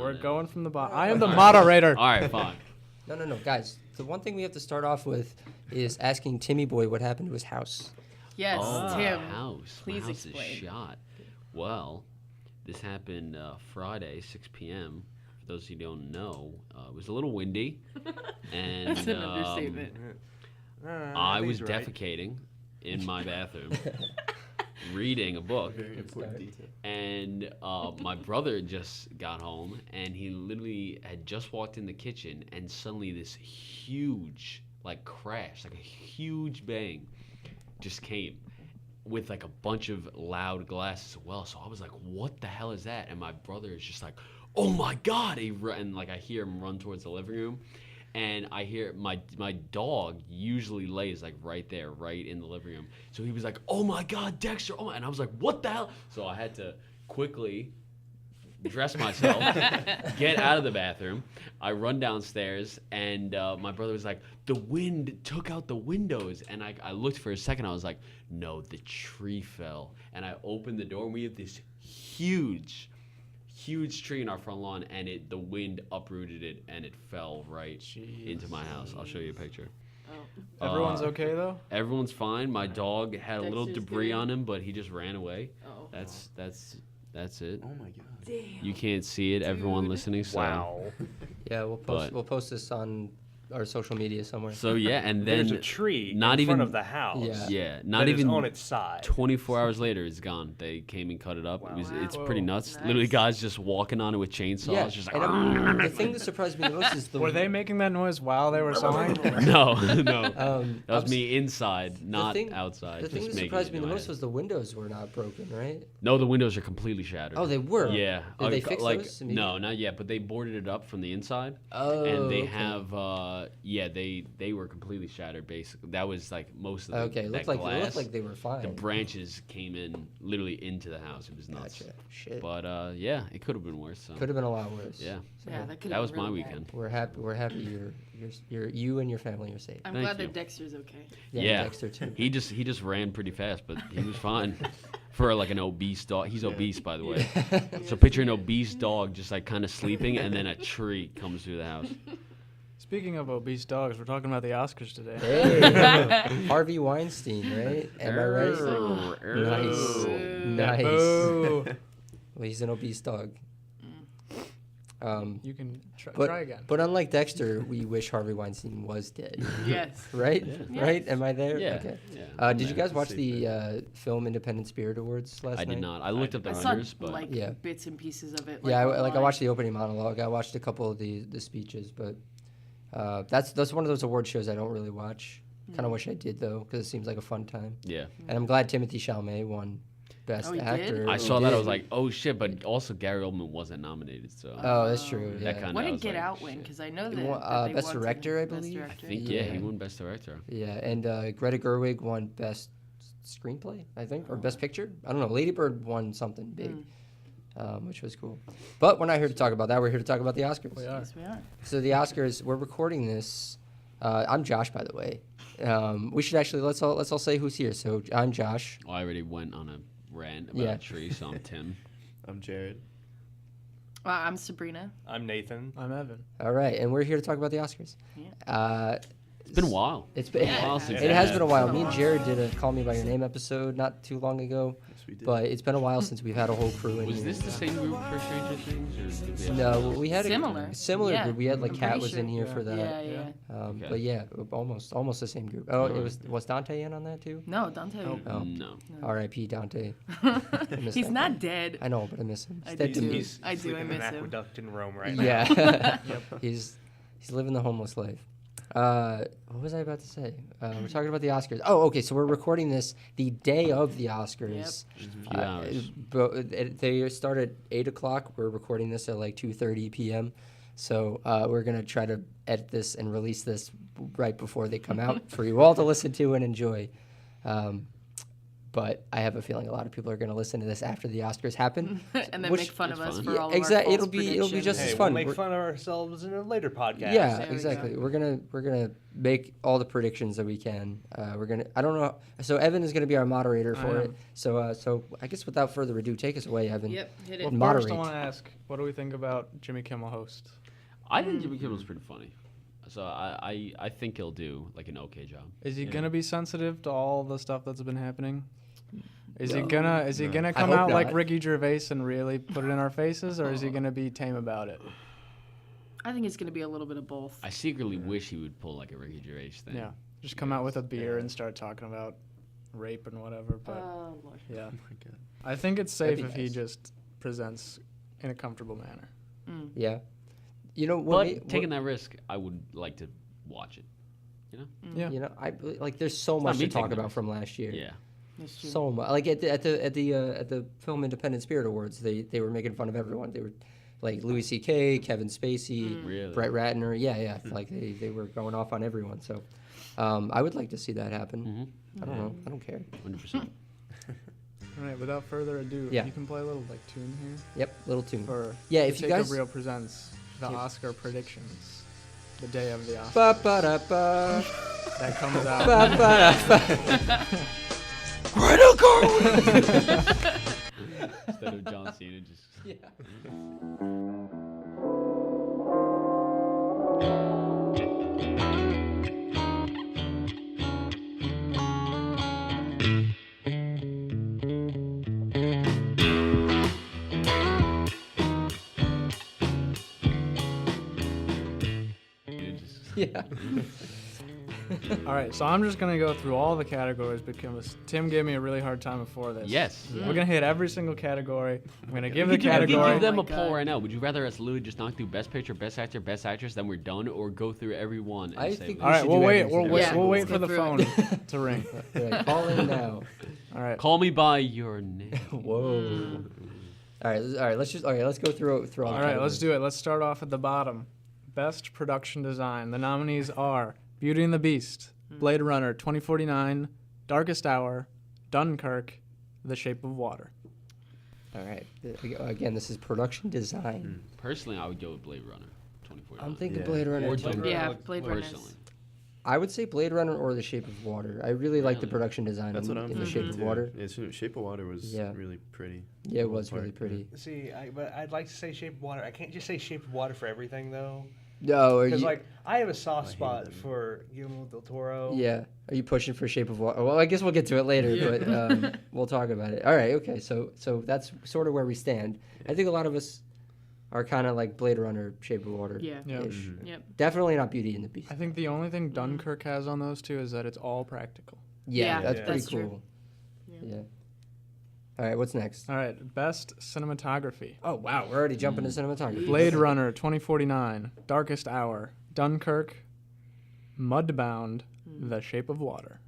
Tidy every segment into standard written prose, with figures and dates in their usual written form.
We're going from the bottom. I am the moderator. All right, fine. No, guys. The one thing we have to start off with is asking Timmy Boy what happened to his house. Yes, Tim. House. Please my house explain. is shot. Well, this happened Friday, 6 p.m. For those who don't know, it was a little windy, and That's an understatement. I was defecating in my bathroom, reading a book. Very important detail. And my brother just got home, and he literally had just walked in the kitchen, and suddenly this huge, crash, a huge bang just came with, a bunch of loud glasses as well. So I was like, what the hell is that? And my brother is just like, oh, my God. And, I hear him run towards the living room. And I hear my dog usually lays right there, right in the living room. So he was like, "Oh my God, Dexter!" Oh my. And I was like, "What the hell?" So I had to quickly dress myself, get out of the bathroom. I run downstairs, and my brother was like, "The wind took out the windows." And I looked for a second. I was like, "No, the tree fell." And I opened the door, and we have this huge tree in our front lawn, and the wind uprooted it, and it fell right into my house. I'll show you a picture. Oh. Everyone's okay though? Everyone's fine. My dog had a little Dexter's debris good. on him, but he just ran away. Oh. That's it. Oh my God. Damn. You can't see it, everyone listening. So. Wow. Yeah, we'll post this on our social media somewhere. So yeah, and then There's a tree not in front even of the house. Yeah. not that is even on its side. 24 hours later, it's gone. They came and cut it up. Wow. It's Wow. pretty nuts. Nice. Literally, guys just walking on it with chainsaws. Yeah, Just and the thing that surprised me the most is the Were they making that noise while they were sawing? no. um, That was me inside, not thing- outside. The thing just that making surprised me the noise. most was the windows were not broken, right? No, the windows are completely shattered. Oh, they were. Yeah. Did they fix those immediately? No, not yet. But they boarded it up from the inside. Oh, And they okay. have, they were completely shattered. Basically, that was most of the Okay, it that looked glass. like they were fine. The branches came in literally into the house. It was nuts. Gotcha. Shit. But yeah, it could have been worse. So. Could have been a lot worse. Yeah. So Yeah, that could That was my weekend. we're happy you and your family are safe. I'm Thank glad you. that Dexter's okay. Yeah. Dexter too. He just ran pretty fast, but he was fine for an obese dog. He's obese, by the way. So picture an obese dog just kind of sleeping, and then a tree comes through the house. Speaking of obese dogs, we're talking about the Oscars today. Hey, Harvey Weinstein, right? Am I right? Nice. Nice. Boo. Well, he's an obese dog. You can But, try again. but unlike Dexter, we wish Harvey Weinstein was dead. Yes. Right? Yeah. Right? Am I there? Yeah. Okay. Yeah. Did you guys watch the film Independent Spirit Awards last I night? did not. I looked up the I saw runners, but Yeah. bits and pieces of it. Yeah, I online. watched the opening monologue. I watched a couple of the speeches, but that's one of those award shows I don't really watch. Kind of wish I did though, because it seems like a fun time. yeah. And I'm glad Timothée Chalamet won Best Oh, he did? Actor. I He saw that. I did. was like, oh shit! But also Gary Oldman wasn't nominated, so Oh, that's true. that Yeah. kind What of did Get Out win? Because I know He that, won, that they Best won Director, I Best believe. Director. I think he Yeah. won Best Director. Yeah, and Greta Gerwig won Best Screenplay, I think, or Best Picture. I don't know. Lady Bird won something big, which was cool. But we're not here to talk about that. We're here to talk about the Oscars. We are. Yes, we are. So the Oscars, we're recording this. I'm Josh, by the way. We should actually let's all say who's here. So I'm Josh. Well, I already went on a rant about Yeah. a tree, so I'm Tim. I'm Jared. I'm Sabrina. I'm Nathan. I'm Evan. All right, and we're here to talk about the Oscars. It's been a while. It's been Yeah, while since it we has had- been a while. Me and Jared did a Call Me by Your Name episode not too long ago, Yes, we did. but it's been a while since we've had a whole crew in Was here. this the same group for Stranger Things, or did we have No, we had Similar. a similar Yeah, group. We had like I'm Kat pretty was in sure. here for that. Yeah. Okay. But yeah, almost the same group. Oh, it was Dante in on that too? No, Dante. Oh. No. R.I.P. Dante. miss He's that not dead. I know, but I miss him. I He's dead do. to me. He's I do, sleeping I in miss an him. aqueduct in Rome right now. Yeah. He's living the homeless life. What was I about to say? We're talking about the Oscars. Oh, okay. So we're recording this the day of the Oscars. Just a few hours. But they start at 8 o'clock. We're recording this at like 2:30 p.m. So we're gonna try to edit this and release this right before they come out for you all to listen to and enjoy. but I have a feeling a lot of people are going to listen to this after the Oscars happen. and then Which- make fun of That's us fine. for Yeah, all exactly. of our It'll be predictions. just as Hey, fun. we'll make We're- fun of ourselves in a later podcast. Yeah, There we exactly. go. We're gonna make all the predictions that we can. I don't know. So Evan is gonna be our moderator I for am. it. So I guess without further ado, take us away, Evan. Yep, hit it. Well, Moderate. first I want to ask, what do we think about Jimmy Kimmel host? I think Jimmy Kimmel's pretty funny. So I think he'll do like an okay job. Is he Yeah. gonna be sensitive to all the stuff that's been happening? Is he No. gonna come hope out like not. Ricky Gervais and really put it in our faces, or is he gonna be tame about it? I think it's going to be a little bit of both. I secretly wish he would pull like a Ricky Gervais thing. Yeah, just come out with a beer and start talking about rape and whatever. But Oh, Lord. yeah, Oh my God. I think it's That'd safe be if he nice. just presents in a comfortable manner. Yeah. You know, But taking that risk, I would like to watch it. Yeah, You know, like there's so It's not much me to talk taking the about risk. from last year. Yeah. That's true. So much. Like at the Film Independent Spirit Awards, they were making fun of everyone. They were like Louis C.K., Kevin Spacey, Really? Brett Ratner. Yeah. Like they were going off on everyone. So I would like to see that happen. Mm-hmm. I don't know. I don't care. 100%. All right. Without further ado, Yeah. you can play a little like tune here Yep. Little tune. for Yeah. the If you Take guys. Up Real presents the Oscar predictions, the day of the Oscars. Ba-ba-da-ba. That comes out. Ba-ba-da-ba. Instead of John Cena, just Yeah. Yeah. All right, so I'm just gonna go through all the categories because Tim gave me a really hard time before this. yes. We're gonna hit every single category. I'm gonna give the We could category. give them Oh a my poll God. right now. Would you rather us literally just knock through Best Picture, Best Actor, Best Actress, then we're done, or go through every one? And I say think that? All right, should we'll do wait. every We'll single wait. Yeah, We'll wait let's for go the through phone to ring. Right, call in now. All right. Call me by your name. Whoa. All right. Let's go through all the All right, let's do it. Let's start off at the bottom. Best production design. The nominees are Beauty and the Beast, Blade Runner 2049, Darkest Hour, Dunkirk, The Shape of Water. All right. Again, this is production design. Personally, I would go with Blade Runner 2049. I'm thinking Yeah. Blade Runner. Or too. Dunkirk. Yeah, Blade Runner. Personally. I would say Blade Runner or The Shape of Water. I really like the Really? production design That's in, what I'm in The thinking Shape of too. Water. Yeah, Shape of Water was Yeah. really pretty. Yeah, it Cool was part, really pretty. See, but I'd like to say Shape of Water. I can't just say Shape of Water for everything though, No, are because you? like I have a soft I hated spot that movie. for Guillermo del Toro. Yeah. Are you pushing for Shape of Water? Well, I guess we'll get to it later, but we'll talk about it. All right. Okay. So that's sort of where we stand. I think a lot of us are kind of like Blade Runner, Shape of Water. Yeah. Yeah. Ish. Yep. Definitely not Beauty and the Beast. I think the only thing Dunkirk has on those two is that it's all practical. Yeah, Yeah, that's yeah. pretty That's true. cool. Yeah. Yeah. All right. What's next? All right, best cinematography. Oh wow, we're already jumping to cinematography. Blade Runner 2049, Darkest Hour, Dunkirk, Mudbound, The Shape of Water.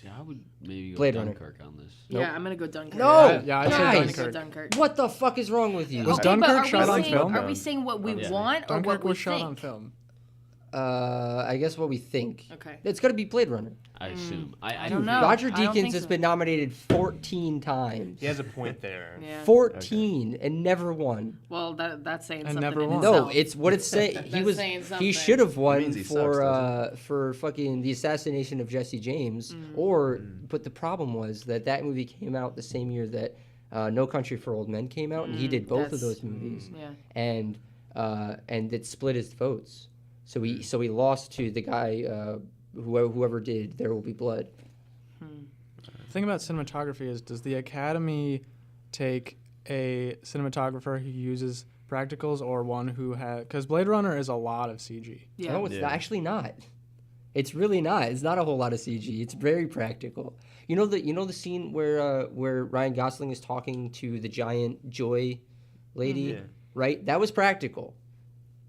See, I would maybe go Blade with Runner. Dunkirk on this. Nope. Yeah, I'm gonna go Dunkirk. No! Yeah, I'd say Guys! I'm gonna go Dunkirk. Dunkirk. What the fuck is wrong with you? Was Okay, Dunkirk but are we shot on saying- film? Are we saying what we Yeah. want or Dunkirk what we was shot think? on film. I guess what we think. Okay. It's gonna be Blade Runner. I assume. I don't know. Roger I don't Deakins think has so. been nominated 14 times. He has a point there. Yeah. 14 and never won. Well, that's saying And something never in won. No, itself. it's what it's saying. He That's was saying he something. should have won means he for sucks, fucking the assassination of Jesse James. Mm. Or but the problem was that movie came out the same year that No Country for Old Men came out, and he did both of That's- those movies. Yeah. And it split his votes. So he lost to the guy whoever did There Will Be Blood. The thing about cinematography is, does the Academy take a cinematographer who uses practicals or one who has? Because Blade Runner is a lot of CG. Yeah. No, it's Yeah. actually not. It's really not. It's not a whole lot of CG. It's very practical. You know the scene where Ryan Gosling is talking to the giant Joy lady, Yeah. right? That was practical.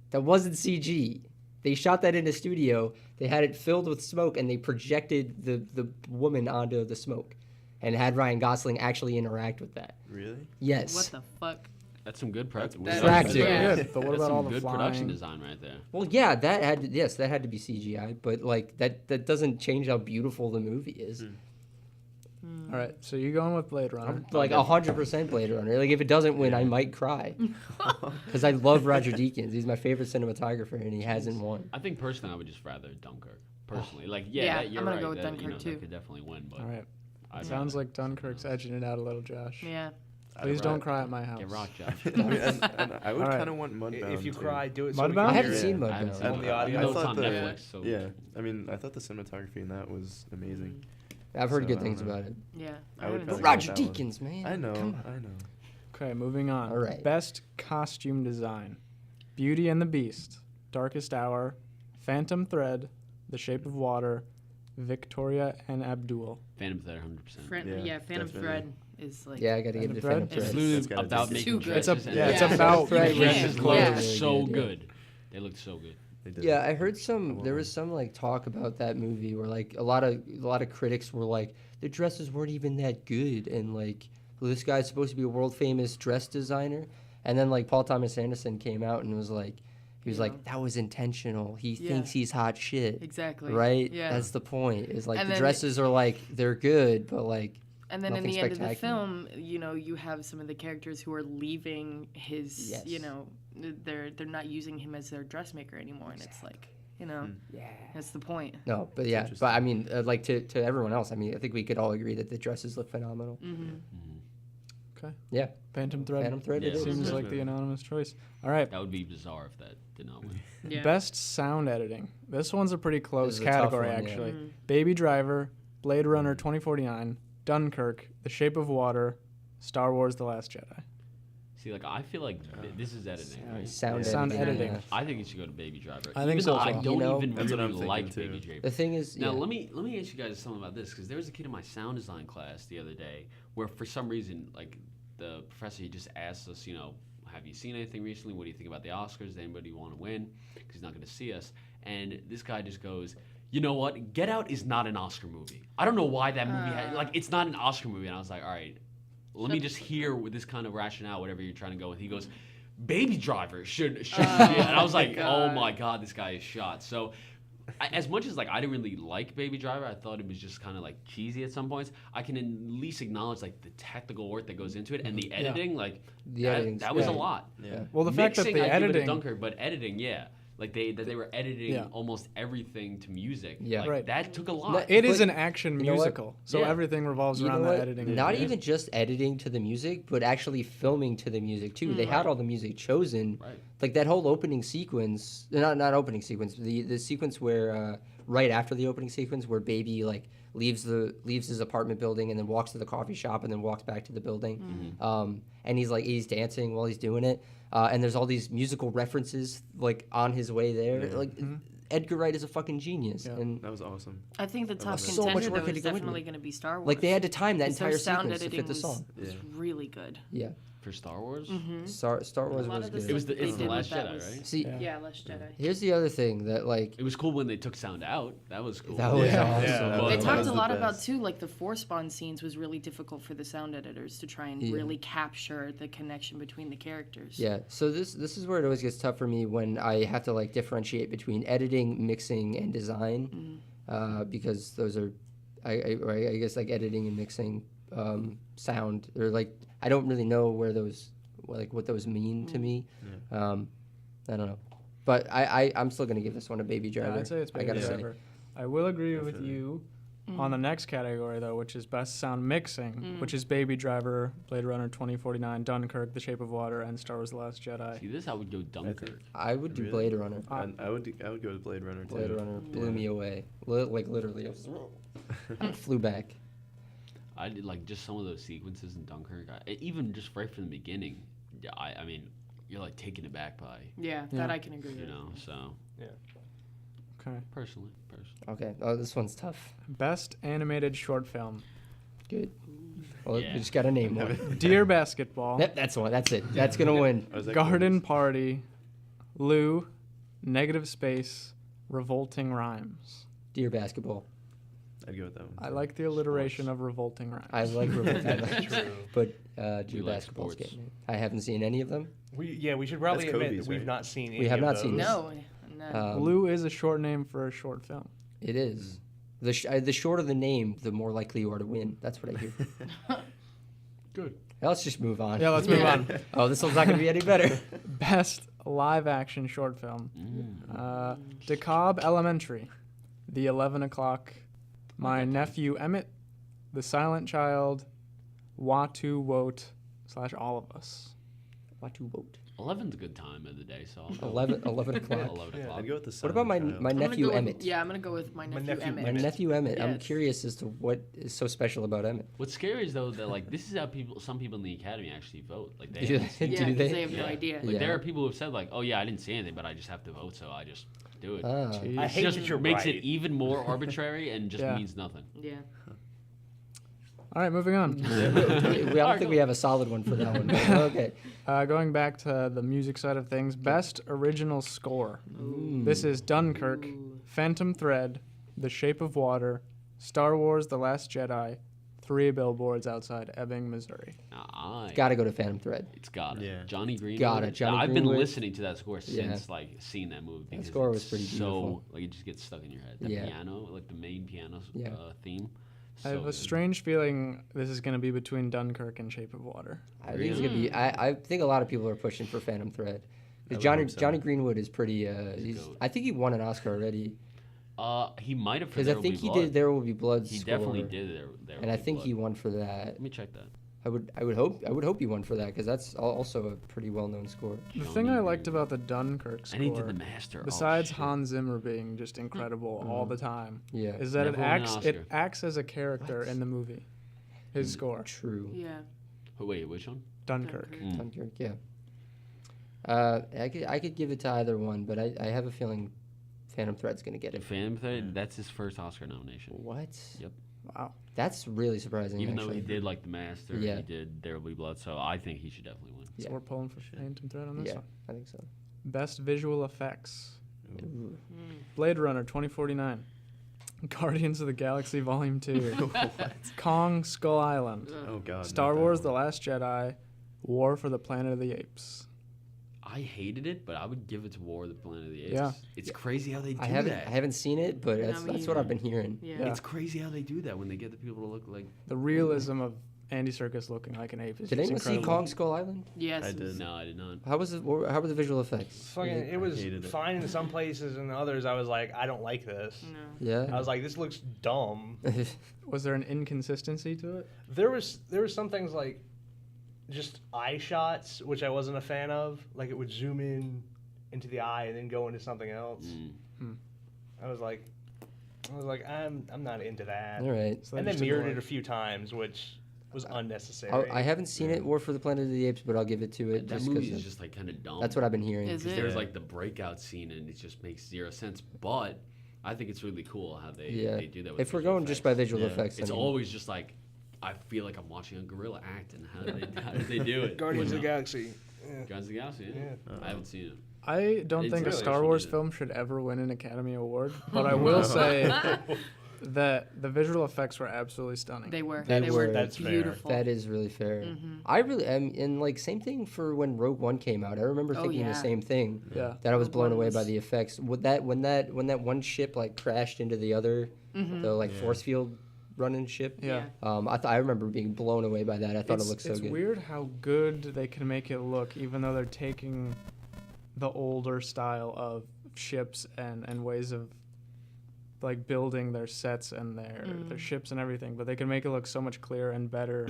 That wasn't CG. They shot that in a studio. They had it filled with smoke, and they projected the woman onto the smoke, and had Ryan Gosling actually interact with that. Really? Yes. What the fuck? That's some good practical. That's Practical. Yeah. Good, but what That's about some all the good flying? production design right there. Well, yeah, that had to be CGI, but like that doesn't change how beautiful the movie is. All right, so you going with Blade Runner? I'm like 100% Blade Runner. Like if it doesn't win, I might cry because I love Roger Deakins. He's my favorite cinematographer, and he hasn't won. I think personally, I would just rather Dunkirk. Personally, like Yeah, that, you're I'm gonna right. go with that, Dunkirk, that too. could definitely win, but All right. I'd Sounds rather like Dunkirk's something else. edging it out a little, Josh. Yeah. Please don't cry at my house. Get rocked, Josh. I mean, and I would All right. kind of want Mudbound. If you too. cry, do it. Mudbound? So I we can haven't hear seen it. I haven't Mudbound. seen On the it. audio. I know it's I on thought the- Netflix, so Yeah, I mean, I thought the cinematography in that was amazing. I've heard So, good I things don't know. about it. Yeah. I would haven't probably seen go Roger with that one. Deakins, man. I know, Come on. I know. Okay, moving on. All right. Best costume design: Beauty and the Beast, Darkest Hour, Phantom Thread, The Shape of Water, Victoria and Abdul. Phantom Thread, 100%. Yeah, Phantom definitely. Thread is like. Yeah, I got to give it to Phantom Phantom Thread? It's Thread. literally That's gotta about be making too good. It's a, dresses. and yeah, it's Yeah. about Thread making was dresses Yeah. look really so good, good. They looked so good. They did. Yeah, I heard I some. want There one. was some like talk about that movie where like a lot of critics were like the dresses weren't even that good, and like this guy's supposed to be a world famous dress designer, and then like Paul Thomas Anderson came out and was like, he was Yeah. like that was intentional. He Yeah. thinks he's hot shit, Exactly. right? Yeah. That's the point. Is like And the then- dresses are like they're good, but like And then in Nothing the end of the spectacular. film, you know, you have some of the characters who are leaving his, Yes. you know, they're not using him as their dressmaker anymore, and it's like, you know, yeah. that's the point. No, but yeah, interesting. but I mean, like to everyone else, I mean, I think we could all agree that the dresses look phenomenal. Mm-hmm. Okay. Yeah, Phantom Thread. Phantom Thread. Yeah. It is. Seems Mhm. like the anonymous choice. All right. That would be bizarre if that did not win. Yeah. Best sound editing. This one's a pretty close is a tough category, one, yeah. actually. Mhm. Baby Driver, Blade Runner 2049, Dunkirk, The Shape of Water, Star Wars: The Last Jedi. See, like I feel like this is editing. Right? Sound, Sound editing. yeah. I think it should go to Baby Driver. I think even so though as I well. don't You know, even that's what really I'm thinking like too. Baby Driver. The thing is, Now yeah. let me ask you guys something about this because there was a kid in my sound design class the other day where for some reason like the professor he just asked us, you know, have you seen anything recently? What do you think about the Oscars? Does anybody want to win? Because he's not going to see us. And this guy just goes, you know what? Get Out is not an Oscar movie. I don't know why that movie had like it's not an Oscar movie. And I was like, all right, let me just hear with this kind of rationale, whatever you're trying to go with. He goes, Baby Driver should be. And I was like, oh God. my God, this guy is shot. So as much as like I didn't really like Baby Driver, I thought it was just kind of like cheesy at some points. I can at least acknowledge like the technical work that goes into it and the editing. Like The that, editing's that was a great. lot. Yeah. Well, the fact that Mixing, the I'd give it to editing. Dunkirk, but editing, yeah. Like they were editing Yeah. almost everything to music. Yeah. Like, Right. that took a No, lot. It is But an action you know what? musical, so Yeah. everything revolves You around know the what? editing. Not Yeah. even just editing to the music, but actually filming to the music too. They had all the music chosen. Right. Like that whole opening sequence, not opening sequence, the sequence where right after the opening sequence where Baby like leaves his apartment building and then walks to the coffee shop and then walks back to the building. And he's dancing while he's doing it. And there's all these musical references like on his way there. Yeah. Like Edgar Wright is a fucking genius. Yeah. And That was awesome. I think the top love So much contender work though had to is go into definitely it. going to be Star Wars. like they had to time that 'Cause their entire sound sequence to editing fit the song. was Yeah. really good. Yeah. For Star Wars? Star Wars A lot was of the good. It was stuff it's they the did Last with that Jedi, was- right? See, Yeah. Yeah, Last Jedi. here's the other thing that like It was cool when they took sound out. That was cool. that was Yeah. awesome. Yeah, that They was- talked was a the lot about best. too, like the force bond scenes was really difficult for the sound editors to try and Yeah. really capture the connection between the characters. Yeah, so this is where it always gets tough for me when I have to like differentiate between editing, mixing, and design, because those are, I guess like editing and mixing, sound or like I don't really know where those like what those mean to me. I don't know, but I'm still gonna give this one a Baby Driver. Yeah, I'd say it's I Baby gotta say. Driver. I will agree with Definitely. you on the next category, though, which is Best Sound Mixing, which is Baby Driver, Blade Runner 2049, Dunkirk, The Shape of Water, and Star Wars: The Last Jedi. See this I would go Dunkirk. I would do Really? Blade Runner. And I would go with Blade Runner too. Blade Runner blew me away. Like literally, I was flew back. I did like just some of those sequences in Dunkirk. Even just right from the beginning. Yeah, I mean, you're like taken aback by, Yeah, Yeah. that I can agree you with. know. So Okay. personally. Okay, oh, this one's tough. Best Animated Short Film: Good. Well, Yeah. we just got to name one. Dear Basketball, Yep, that's one. That's it. That's gonna win. Oh, is that Garden close? Party, Lou, Negative Space, Revolting Rhymes. Dear Basketball. I'd go with that one. I too. like the alliteration of Revolting Rhymes. I like Revolting True. but We Dear like Basketball's sports. getting it. I haven't seen any of them. We should probably That's admit Kobe's, that we've right? not seen. We any have of not seen those. this. No, no. Um, Lou is a short name for a short film. It is. The shorter the name, the more likely you are to win. That's what I hear. Good. Let's just move on. Yeah, let's move on. Oh, this one's not going to be any better. Best live action short film. DeKalb Elementary, The 11 O'Clock, My Nephew Emmett, The Silent Child, Watu Wote / All of Us. Watu Wote. 11's a good time of the day, so I'll go 11 o'clock. 11 Yeah, o'clock. I'd go with the What about my Silent Child. my I'm gonna nephew go with- Emmett? Yeah, I'm gonna go with my nephew nephew Emmett. My nephew Emmett. I'm Yes. curious as to what is so special about Emmett. What's scary is though that like this is how some people in the academy actually vote. Like they Do haven't seen they? Yeah, Do 'cause they? they have no idea. Like Yeah. there are people who've said like, oh yeah, I didn't see anything, but I just have to vote, so I just do it. Ah. Jeez. I hate just that you're makes right. it even more arbitrary and just Yeah. means nothing. Yeah. All right, moving on. I don't think we have a solid one for that one. but okay. Going back to the music side of things, best original score. This is Dunkirk, Phantom Thread, The Shape of Water, Star Wars: The Last Jedi, 3 Billboards Outside Ebbing, Missouri. Now, Got to go to Phantom Thread. it's got it. Yeah. Johnny Greenwood. Got it, Johnny I've been Greenwood. listening to that score Yeah. since like seeing that movie because score was it's pretty so beautiful. like it just gets stuck in your head. The Yeah. piano, like the main piano Yeah. theme. I have So a good. strange feeling this is going to be between Dunkirk and Shape of Water. I think it's gonna be. I think a lot of people are pushing for Phantom Thread. 'Cause would Johnny hope so. Johnny Greenwood is pretty. He's a goat. I think he won an Oscar already. He might have for Because There I Will think Be he Blood. did There Will Be Blood. He score, definitely did there. And I think he won for that. Let me check that. I would hope he won for that because that's also a pretty well known score. The thing I liked about the Dunkirk And he did score, the master. besides oh, shit. Hans Zimmer being just incredible all the time, Yeah. is that Never won an it Oscar. acts as a character What? in the movie. His score, True. Yeah. Oh, wait, which one? Dunkirk. Mm. Dunkirk, yeah. I could give it to either one, but I have a feeling Phantom Thread's gonna get it. Phantom Thread, that's his first Oscar nomination. What? Yep. Wow. That's really surprising. Even though actually. he did like the master, Yeah. he did There Will Be Blood, so I think he should definitely win. Yeah. So we're pulling for Phantom Thread on this Yeah, one. I think so. Best visual effects. Ooh. Blade Runner 2049. Guardians of the Galaxy Volume 2. Kong Skull Island. Oh God. Star not that Wars: one. The Last Jedi. War for the Planet of the Apes. I hated it, but I would give it to War of the Planet of the Apes. Yeah. It's crazy how they do I haven't that. I haven't seen it, but No, that's me what I've either. been hearing. Yeah. Yeah. It's crazy how they do that when they get the people to look like. The realism of Andy Serkis looking like an ape is Did just anyone see incredible. Kong Skull Island? Yes. I did. No, I did not. How were the visual effects? Fucking, it was hated it. fine in some places, and others I was like, I don't like this. No. I Yeah. was like, this looks dumb. Was there an inconsistency to it? There was some things like just eye shots, which I wasn't a fan of. Like it would zoom in into the eye and then go into something else. Mm. I was like, I'm not into that. All right. So And just then mirrored didn't it a work. few times, which was unnecessary. I haven't seen it, War for the Planet of the Apes, but I'll give it to it That just movie because is just like kind of dumb. that's what I've been hearing. Is Because it? there's Yeah. like the breakout scene and it just makes zero sense. But I think it's really cool how they Yeah. they do that. With If we're visual going just by effects. visual Yeah. effects, It's I mean, always just like I feel like I'm watching a gorilla act, and how did they do it? Guardians You of the know? Galaxy. Yeah. Guardians of the Galaxy. Yeah. Yeah. I haven't seen it. I don't It's think a really Star funny Wars that- film should ever win an Academy Award, but I will say that the visual effects were absolutely stunning. They were. They They were. were That's fair. beautiful. that is really fair. Mm-hmm. I really am, and like same thing for when Rogue One came out. I remember Oh, thinking the yeah. same thing. Yeah. That I was Rogue blown One away by was- the effects. When that one ship like crashed into the other, Mm-hmm. the like Yeah. force field running ship. Yeah. I remember being blown away by that. I thought it's, it looked so it's good. weird how good they can make it look, even though they're taking the older style of ships and ways of like building their sets and their ships and everything, but they can make it look so much clearer and better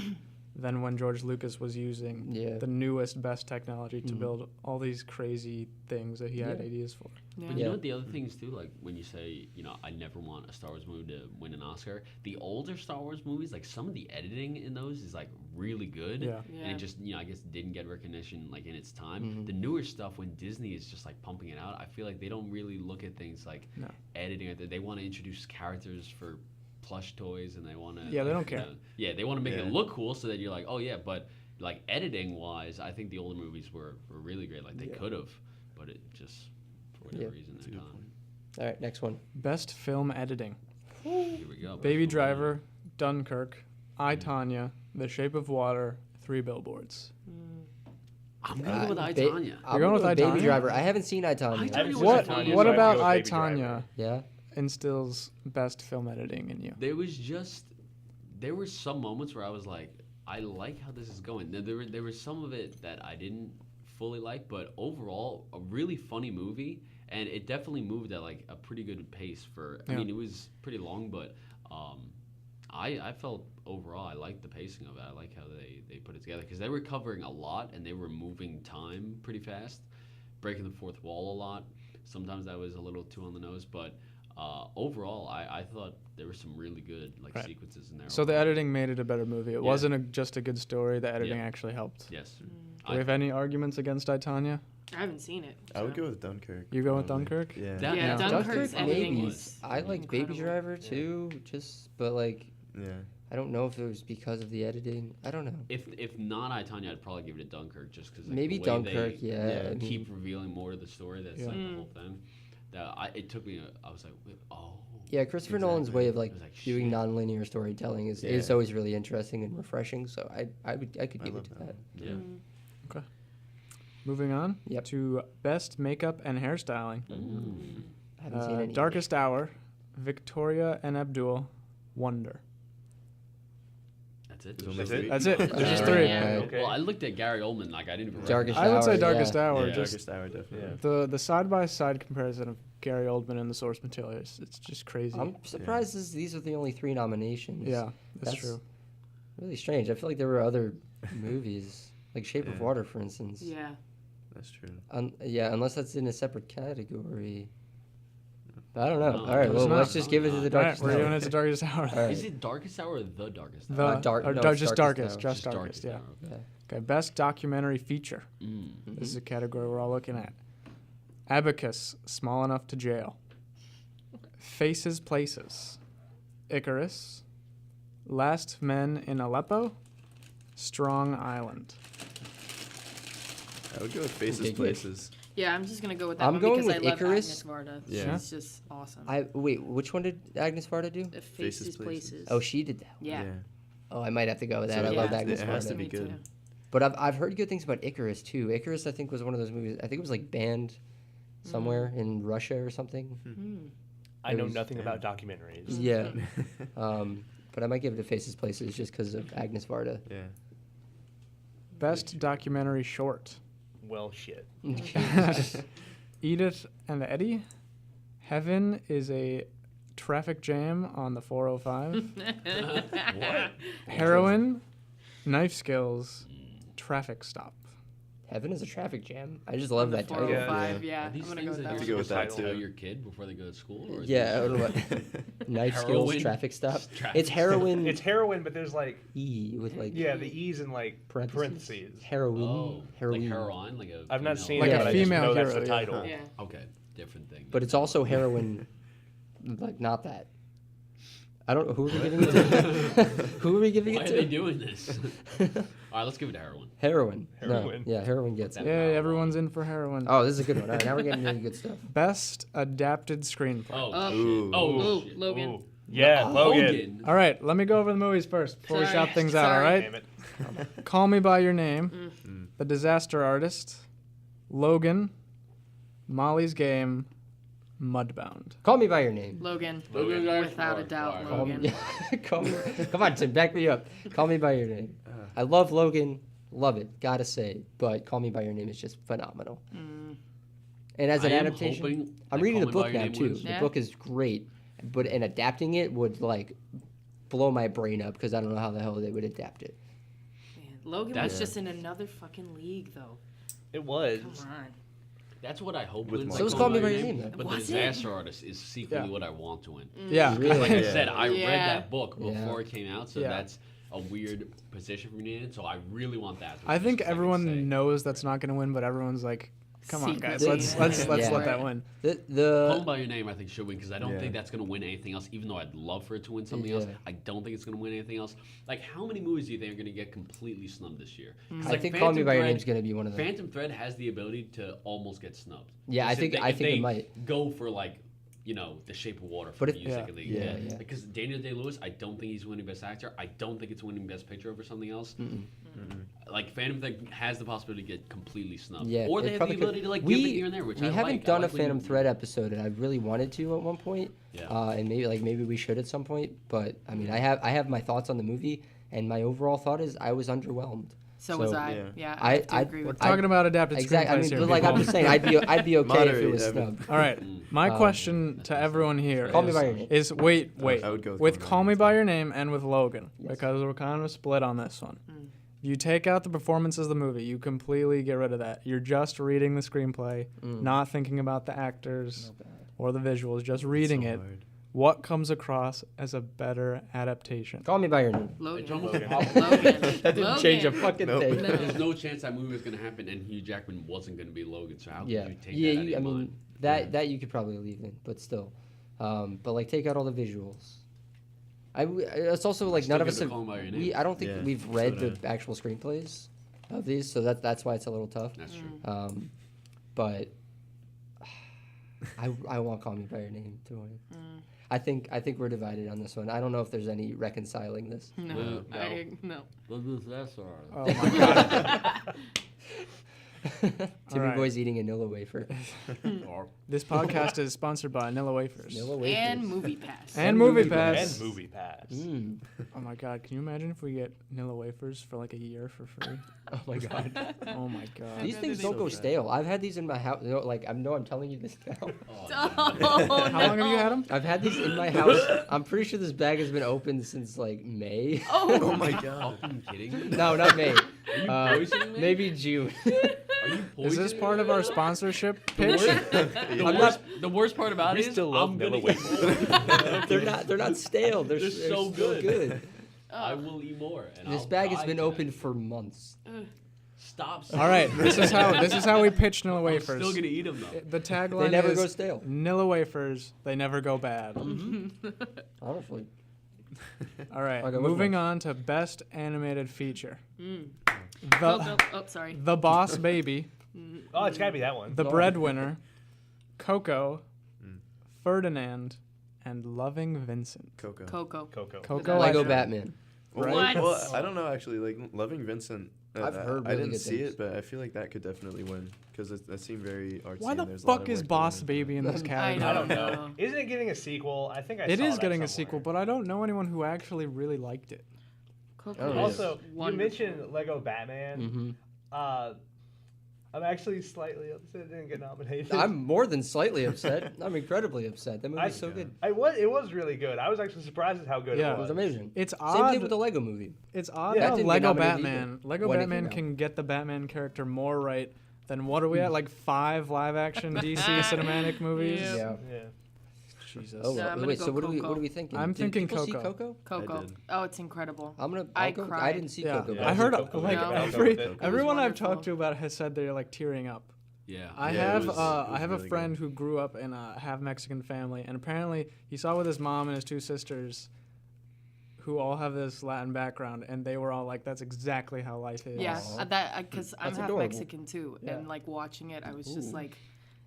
than when George Lucas was using Yeah. the newest, best technology to Mhm. build all these crazy things that he had Yeah. ideas for. But Yeah. you Yeah. know what the other things too, like when you say, you know, I never want a Star Wars movie to win an Oscar. The older Star Wars movies, like some of the editing in those is like really good. Yeah. And Yeah. it just, you know, I guess didn't get recognition like in its time. Mhm. The newer stuff, when Disney is just like pumping it out, I feel like they don't really look at things like No. editing. They want to introduce characters for plush toys, and they want to. Yeah, they don't care. Yeah, they want to make Yeah. it look cool so that you're like, oh yeah, but like editing wise, I think the older movies were really great. Like they Yeah. could have, but it just for whatever Yeah. reason That's a they're good not. point. All right, next one. Best film editing: Here we go. Baby Best Driver, Dunkirk, I, Tonya, The Shape of Water, 3 Billboards. I'm gonna go with I, Ba- Tonya. I'm going with Baby I, Tonya? Drive. I haven't seen I, I, Tonya. Tonya was What fun. Tonya, What so I about go with I, Baby Driver. Tonya? Yeah, instills best film editing in you? There were some moments where I was like, I like how this is going. There was some of it that I didn't fully like, but overall, a really funny movie, and it definitely moved at like a pretty good pace for. I Yeah. mean, it was pretty long, but I felt overall I liked the pacing of it. I like how they put it together because they were covering a lot and they were moving time pretty fast, breaking the fourth wall a lot. Sometimes that was a little too on the nose, but overall, I thought there were some really good Right. sequences in there. So the editing made it a better movie. It Yeah. wasn't just a good story. The editing Yeah. actually helped. Yes. Do we have any arguments against I, Tonya? I haven't seen it. I would so. go with Dunkirk. You go with probably. Dunkirk? Yeah. That- Yeah, that's Dunkirk's pretty editing maybe. was I like Baby incredible. Driver too, but like Yeah. I don't know if it was because of the editing. I don't know. If not I, Tanya, I'd probably give it to Dunkirk just because Maybe the way Dunkirk, they yeah. I mean, keep revealing more of the story. That's Yeah. like the whole thing. It took me. I was like, oh. yeah, Christopher Nolan's Exactly. way of like It was like, doing shit. non-linear storytelling is Yeah. always really interesting and refreshing. So I could give it love to that that. one. Yeah. Moving on Yep. to best makeup and hairstyling. I haven't seen any. Darkest Hour, Victoria and Abdul, Wonder. That's it. There's There's only just three? That's it. There's just Uh, three. Yeah. Okay. Well, I looked at Gary Oldman like I didn't even. Darkest I would say Hour, Darkest yeah. Hour. Yeah. Just Darkest Hour, definitely. the side by side comparison of Gary Oldman and the source material is it's just crazy. I'm surprised these are the only 3 nominations. Yeah, that's That's true. Really strange. I feel like there were other movies, like Shape of Yeah. Water, for instance. Yeah. That's true. Yeah, unless that's in a separate category. I don't know. No, All right, it's well, not. let's just give it to the All right, Darkest we're Hour. giving it to Darkest Hour. All right. Is it Darkest Hour or the Darkest Hour? The Dark- or no, dar- it's just Darkest Darkest, Hour. just Darkest. Yeah. Hour, okay. Yeah. Okay, best documentary feature. Mm. This is a category we're all looking at. Abacus, Small Enough to Jail. Faces Places. Icarus. Last Men in Aleppo. Strong Island. I would go with Faces Okay, good. Places. Yeah, I'm just gonna go with that I'm one going because I with love Icarus. Agnes Varda. Yeah. She's just awesome. Wait, which one did Agnes Varda do? The Places. Faces, Places. Oh, she did that. Yeah. Oh, I might have to go with that. So I it love has- Agnes it has to Varda. be Me too. good. But I've heard good things about Icarus too. Icarus, I think, was one of those movies. I think it was like banned somewhere in Russia or something. Mm. I It know was- nothing about documentaries. Yeah. But I might give it to Faces Places just because of Agnes Varda. Yeah. Best documentary short. Well, shit. Edith and Eddie. Heaven is a traffic jam on the 405. What? Heroin, knife skills, traffic stop. Heaven is a traffic jam. I just love that title. 405, Yeah. yeah. Are these I'm gonna things go with that that you're to go with supposed that to tell too. your kid before they go to school? Or is Yeah, it I don't know what- knife skills, Heroin? traffic stop. Traffic It's heroin It's heroin, but there's like E with like yeah, the E's in like parentheses. heroin. Oh, heroin. like heroin, like a. I've not female- seen Like it, a but I just female know that's hero, the yeah. title. Yeah. Okay, different thing. But it's also heroin, like not that. I don't know who are we giving it to. Who are we giving Why it are to? they doing this? All right, let's give it to heroin. Heroin. Heroin. No. Yeah, heroin gets it. Yeah, everyone's in for heroin. Oh, this is a good one. All right, now we're getting really good stuff. Best adapted screenplay. Oh, Oh, shit. Ooh. Oh, Ooh, shit. Logan. Ooh. Yeah, Logan. Logan. All right, let me go over the movies first before we Sorry. shout things out, all Sorry. right? Damn it. Call Me By Your Name, The Disaster Artist, Logan, Molly's Game, Mudbound. Call me by your name. Logan. Logan. Without a doubt, Alright. Call Logan. me, call me, come on, Tim, back me up. Call me by your name. I love Logan, love it, gotta say. But Call Me by Your Name is just phenomenal. Mm. And as an I am adaptation, hoping I'm that reading Call the Me By book Your now Name too. wins. The Yeah. book is great, but and adapting it would like blow my brain up because I don't know how the hell they would adapt it. Man, Logan That's- was just in another fucking league, though. It was. Come on. That's what I hope With wins. Mark So is Call Call Me Me By by Your Your Name, Name. Though. But the Was it? Disaster Artist is secretly Yeah. what I want to win. Yeah. Really? Like I Yeah. said, I read Yeah. that book before Yeah. it came out, so Yeah. that's a weird position for me in. So I really want that. to I win, think just 'cause I can everyone say- knows that's not going to win, but everyone's like, come on, guys, Secretly, let's yeah. let Yeah. that win. Call Me The By Your Name, I think, should win because I don't Yeah. think that's going to win anything else. Even though I'd love for it to win something else, Yeah. I don't think it's going to win anything else. Like, how many movies do you think are going to get completely snubbed this year? 'Cause, I like, think Call Me Phantom by Your Thread- Name is going to be one of them. Phantom Thread has the ability to almost get snubbed. Yeah, I Just if think if it they might. go for like, The Shape of Water for But music yeah, and they, yeah. because Daniel Day-Lewis, I don't think he's winning Best Actor. I don't think it's winning Best Picture over something else. Like Phantom Thread has the possibility to get completely snubbed. Yeah, or it they have the probably could. ability to like give it here and there, which we I haven't like. done I a like when Phantom you- Thread episode, and I really wanted to at one point. Yeah. And maybe we should at some point. But I mean, I have my thoughts on the movie, and my overall thought is I was underwhelmed. So was I. yeah. Yeah, I- I have to I- agree We're with talking about adapted Exactly. I screenplays mean, here. but like I'm people. just saying, I'd be okay if it Moderate, was Evan. snubbed. All right. My question to everyone here Call Me is, by Your Name. is wait. I would go with Call Me Name, by too. Your Name and with Logan, Yes. because we're kind of split on this one. Mm. You take out the performances of the movie, you completely get rid of that. You're just reading the screenplay, not thinking about the actors or the visuals, just reading so it. hard. What comes across as a better adaptation? Call Me by Your Name. Logan. Logan. Logan. That didn't change a Logan. fucking Nope. thing. No. There's no chance that movie was gonna happen, and Hugh Jackman wasn't gonna be Logan. So how Yeah, could you take yeah. that out of I your mean, mind? that you could probably leave in, but still. But like, take out all the visuals. It's also like Still none of good us to have. Call 'Em by Your Name. I don't think Yeah, we've so read did the actual screenplays of these, so that's why it's a little tough. That's true. But I want Call Me by Your Name to win. I think we're divided on this one. I don't know if there's any reconciling this. No. No. No. Oh my god. Timmy right. Boy's eating a Nilla wafer. This podcast is sponsored by Nilla Wafers. Nilla wafers. And Movie Pass. And Movie Pass. And Movie Pass. Mm. Oh my god, can you imagine if we get Nilla Wafers for like a year for free? Oh my god. Oh my god. These things don't so go bad. stale. I've had these in my house. Like I'm telling you this now. Oh, How long have you had them? I've had these in my house. I'm pretty sure this bag has been open since like May. Oh my god. Fucking kidding me? No, not May. Are you poisoning me? Maybe June. Are you Is this poisoning part me? of our sponsorship The pitch? worst, the worst part about We it is still love I'm gonna Nilla wafers. they're not stale. They're so still good. I will eat more. And This I'll bag has die been tonight. open for months. Stop. All right, this is how we pitch Nilla I'm Wafers. still gonna eat them though. The tagline They never is go stale. Nilla Wafers, they never go bad. Honestly. All right, Okay, which moving one? on to best animated feature. Go, The go. Oh, sorry. The Boss Baby, Oh, it's gotta be that one. The Sorry. Breadwinner, Coco, Ferdinand, and Loving Vincent. Coco. Coco. Coco. Coco, Lego I- Batman. Well, Right? well, I don't know actually. Like Loving Vincent, I've heard I really didn't good see things. it, but I feel like that could definitely win because that seemed very artsy. Why the and there's a lot fuck of is work Boss going into it. Baby in this I category? I don't know. know. Isn't it getting a sequel? I think I It saw is that getting a somewhere. sequel, but I don't know anyone who actually really liked it. Coco. Oh, is yeah. Also, you wonderful. mentioned Lego Batman. Mm-hmm. I'm actually slightly upset it didn't get nominated. I'm more than slightly upset. I'm incredibly upset. That movie's I- so good. It was really good. I was actually surprised at how good Yeah. it It was. was amazing. It's Same odd. thing with the Lego movie. It's odd Yeah, how that didn't get Lego nominated Batman, either Lego when it Batman came out. can get the Batman character more right than what are we at? Like 5 live-action DC cinematic movies. Yeah. Yeah. Yeah. Jesus. Oh, Yeah, I'm gonna wait. go So what Coco. are we thinking? I'm Did thinking people see Coco. Coco? Coco. I did. Oh, it's incredible. I'm gonna. I I'll go. I cried. didn't see Yeah, Coco. Yeah, but I I heard did. Coco. No. every, It was everyone I've wonderful. talked to about has said they're like tearing up. Yeah. I Yeah, it have was- I it was have a really friend good. who grew up in a half Mexican family, and apparently he saw with his mom and his 2 sisters, who all have this Latin background, and they were all like, "That's exactly how life is." Yeah, Aw. because I'm That's half adorable. Mexican too, Yeah. and like watching it, I was just Ooh. like,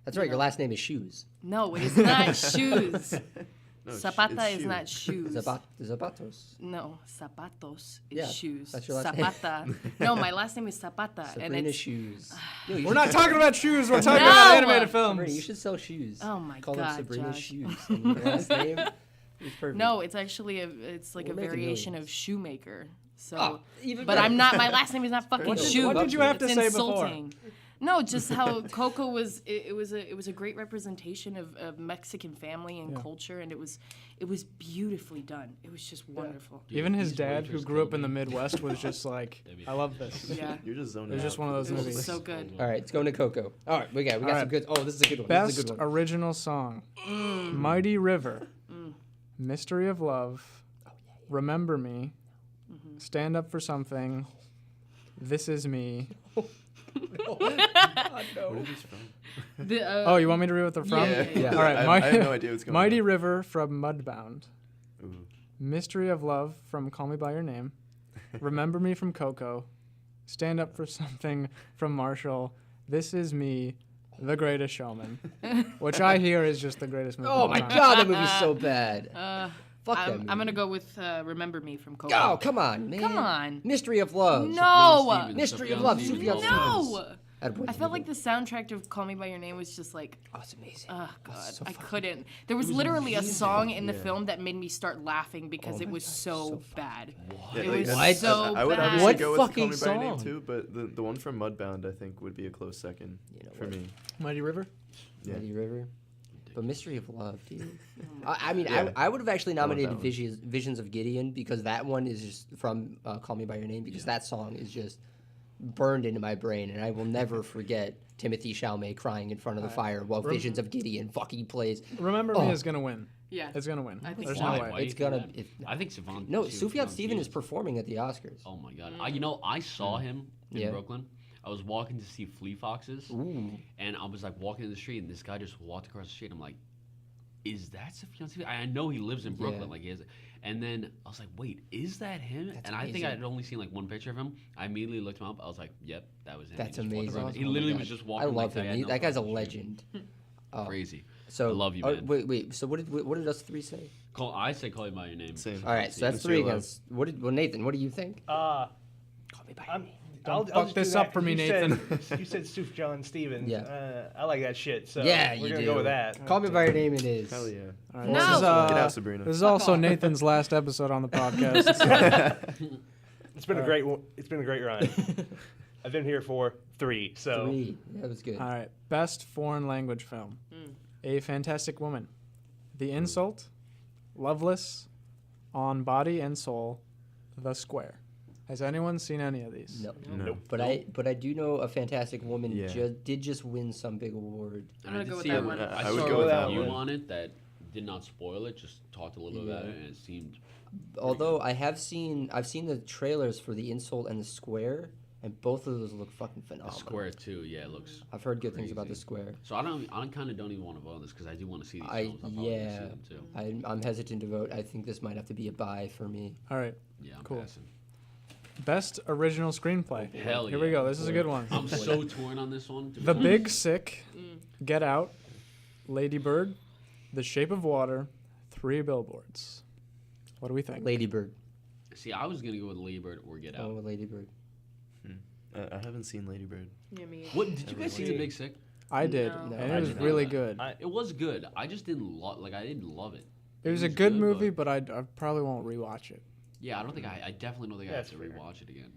That's right. Your last name is Shoes. no, it is not shoes. No, it's Zapata is shoes. not shoes. Zapatos. No, zapatos is Yeah, shoes. that's your last name. Zapata. No, my last name is Zapata, and Sabrina it's Shoes. Yo, you We're should not sell- talking about shoes. We're talking No! about animated Sabrina, you films. should sell shoes. Oh my Call God, them Sabrina Josh. Shoes. And your last name is perfect. no, it's actually it's like We're a making variation millions. of shoemaker. So, Oh, even but better. I'm not. My last name is not fucking What did- shoe. what did you have to It's say before? insulting. No, just how Coco was. It was a great representation of Mexican family and Yeah. culture, and it was beautifully done. It was just wonderful. Even his These dad, who wafers grew up killed in the me. Midwest, was just like, "I love this." Yeah, You're just zoning It was out just one of for those this it movies. was so good. All right, it's going to Coco. All right, we got All some right. good. Oh, this is a good one. This is a Best good one. original song: "Mighty River," "Mystery of Love," "Remember Me," "Stand Up for Something," "This Is Me." Where are these from? Oh, you want me to read what they're from? Yeah. All right, I have no idea what's going Mighty on. River from Mudbound, Ooh. "Mystery of Love" from Call Me by Your Name, "Remember Me" from Coco, "Stand Up for Something" from Marshall, "This Is Me," "The Greatest Showman," which I hear is just the greatest movie. Oh of my all time. God, that movie's so bad. Fuck that movie. I'm gonna go with Remember Me from Coco. Oh, come on, man. Come on. Mystery of Love. No. Mystery of Love, Sufjan No. Attaboy, I felt like the soundtrack to Call Me by Your Name was just like, Oh, it's amazing. oh god, so I fucking couldn't. There was literally a song in the film that made me start laughing because it was so bad. Yeah, It like, was and so I would bad. obviously What go with Call fucking Me by Your Name song? too, but the one from Mudbound I think would be a close second for me. Mighty River. Yeah. Mighty River. But Mystery of Love, dude. I mean, Yeah. I would have actually I love nominated that one. Visions of Gideon because that one is just from Call Me by Your Name because that song is just burned into my brain and I will never forget Timothy Chalamet crying in front of the fire while Visions of Gideon fucking plays. Remember Me is gonna win. Yeah. It's gonna win. I think There's so. no Why? way. Why do you It's think gonna- that? if- I think Sufjan. No, Sufjan Stevens is performing at the Oscars. Oh my god! I saw him in Yeah. Brooklyn. I was walking to see Flea Foxes, Ooh. and I was like walking in the street, and this guy just walked across the street. I'm like, "Is that Sufjan Stevens?" I know he lives in Brooklyn, Yeah. like he has. And then I was like, "Wait, is that him?" That's and I think I amazing. had only seen like one picture of him. I immediately looked him up. I was like, "Yep, that was him." He That's just walked amazing. around. He Oh my literally God. was just I walking. love like him. I had no That guy's a cross the street. legend. Crazy. So I love you, man. Wait. So what did us three say? I said call you by your name. Same. All right, so that's Mystery three of Love. against. Well, Nathan, what do you think? Uh, Call me by I'm. Don't I'll fuck just do this that up for 'cause me, you Nathan. Said, you said Sufjan Stevens. Yeah. I like that shit. So Yeah, we're you gonna do. go with that. Call me by your name. It is. Hell yeah. All right, No. This is, Get out, Sabrina. this is also off. Nathan's last episode on the podcast. so- It's been a great. It's been a great run. I've been here for 3. So 3. That was good. All right. Best foreign language film. A Fantastic Woman. The Insult. Loveless. On Body and Soul. The Square. Has anyone seen any of these? No. No. But I do know a Fantastic Woman Yeah. did just win some big award. I'm gonna did go with see that a- one. I I would saw go a with that review one. on it that did not spoil it. Just talked a little bit about it, and it seemed. Although I've seen the trailers for The Insult and The Square, and both of those look fucking The phenomenal. Square too, yeah, it looks. I've heard good things about The crazy. Square. So I kind of don't even want to vote on this because I do want to see these films. I'm probably gonna see them too. I'm hesitant to vote. I think this might have to be a bye for me. All right. Yeah, I'm Cool. passing. Best original screenplay. Hell Here yeah. we go. This is a good one. I'm so torn on this one. to be The honest. Big Sick. Get Out. Lady Bird. The Shape of Water. 3 Billboards. What do we think? Lady Bird. See, I was gonna go with Lady Bird or Get Out. Oh, Lady Bird. I haven't seen Lady Bird. Yeah, me. What did you guys see The Big Sick? I did, No. and I it was did really not. good. It was good. I just didn't I didn't love it. It was a good movie, but I probably won't rewatch it. Yeah, I don't think I definitely don't think I have That's to fair. rewatch it again.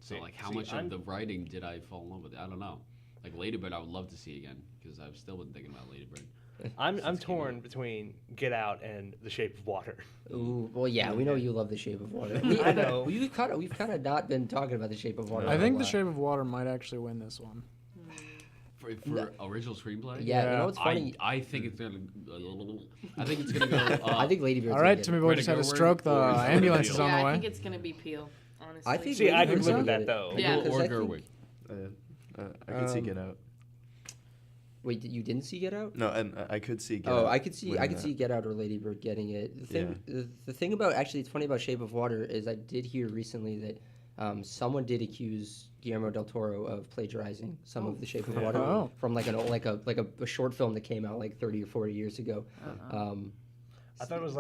So See- like, how see, much I'm- of the writing did I fall in love with? I don't know. Like Lady Bird, I would love to see again because I've still been thinking about Lady Bird. I'm Since it came torn out. between Get Out and The Shape of Water. Ooh, well, yeah, we know you love The Shape of Water. I know. We've kind of not been talking about The Shape of Water. I a think The lot. Shape of Water might actually win this one. For original screenplay. Yeah, you Yeah. know what's funny? I think it's gonna. I think it's gonna go. I think Lady Bird's All right, gonna Timmy get Boy Greta just had a Gerwig stroke. The or is it ambulance is Peel? on Yeah, the I way. think it's gonna be Peel. Honestly. I think See, I Lady could Bird's live gonna with that get it. though. Yeah. Or Because I think- Gerwig. I could see Get Out. Wait, you didn't see Get Out? No, and I could see Get Oh, Out. I could see winning that. Get Out or Lady Bird getting it. The thing about actually it's funny about Shape of Water is I did hear recently that someone did accuse Guillermo del Toro of plagiarizing some of The Shape of Water Oh. from like a short film that came out like 30 or 40 years ago. I thought it was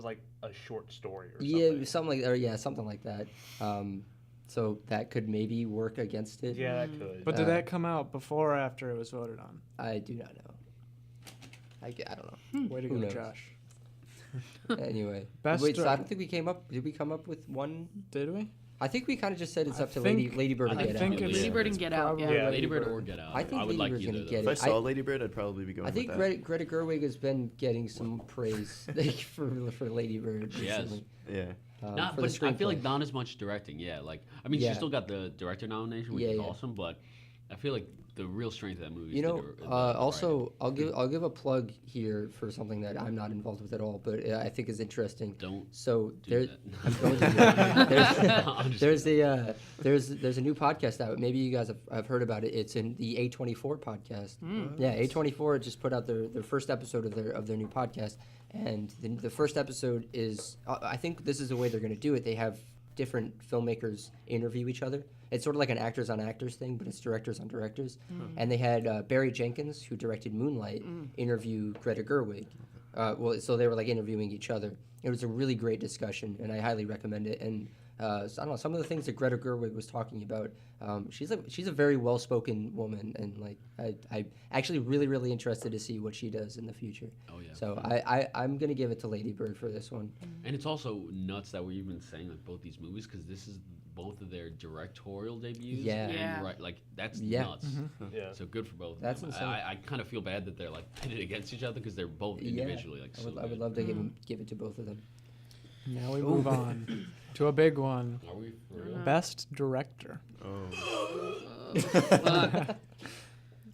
like a short story or Yeah, something. something like that. So that could maybe work against it. Yeah, that could. But did that come out before or after it was voted on? I do not know. I don't know. Way to Who go, knows? Josh. Anyway, Best wait. So I dir- don't think we came up. Did we come up with one? Did we? I think we kind of just said it's I up to think- Lady Bird to I get think out. it's Lady Bird and Get Out. probably Yeah. Lady Bird or Get Out. I think would Lady like Bird's either gonna of get those. If I saw Lady Bird, I'd probably be going I think with that. Greta Gerwig has been getting some praise for Lady Bird She has. recently. Yeah. Not, for the but I feel like screenplay. not as much directing. Yeah, like I mean, Yeah. she still got the director nomination, which Yeah, is yeah. awesome. But I feel like the real strength of that movie. You is know, the writing. also I'll give a plug here for something that I'm not involved with at all, but I think is interesting. Don't So do there, that. I'm going to. I'm just There's a new podcast out. Maybe you guys have heard about it. It's in the A24 podcast. Yeah, A24 just put out their first episode of their new podcast, and the first episode is I think this is the way they're going to do it. They have different filmmakers interview each other. It's sort of like an actors on actors thing, but it's directors on directors. And they had Barry Jenkins, who directed Moonlight, interview Greta Gerwig. So they were like interviewing each other. It was a really great discussion, and I highly recommend it. And I don't know, some of the things that Greta Gerwig was talking about. She's a very well-spoken woman, and like I actually really interested to see what she does in the future. Oh yeah. So I'm gonna give it to Lady Bird for this one. And it's also nuts that we're even saying like both these movies because this is both of their directorial debuts. Yeah. And Yeah. right, like that's Yeah. nuts. Yeah. So good for both. Of That's them. insane. I kind of feel bad that they're like pitted against each other because they're both Yeah. individually like I so would, good. I would love to give it to both of them. Now we move on to a big one. Are we for real? Best director. Oh.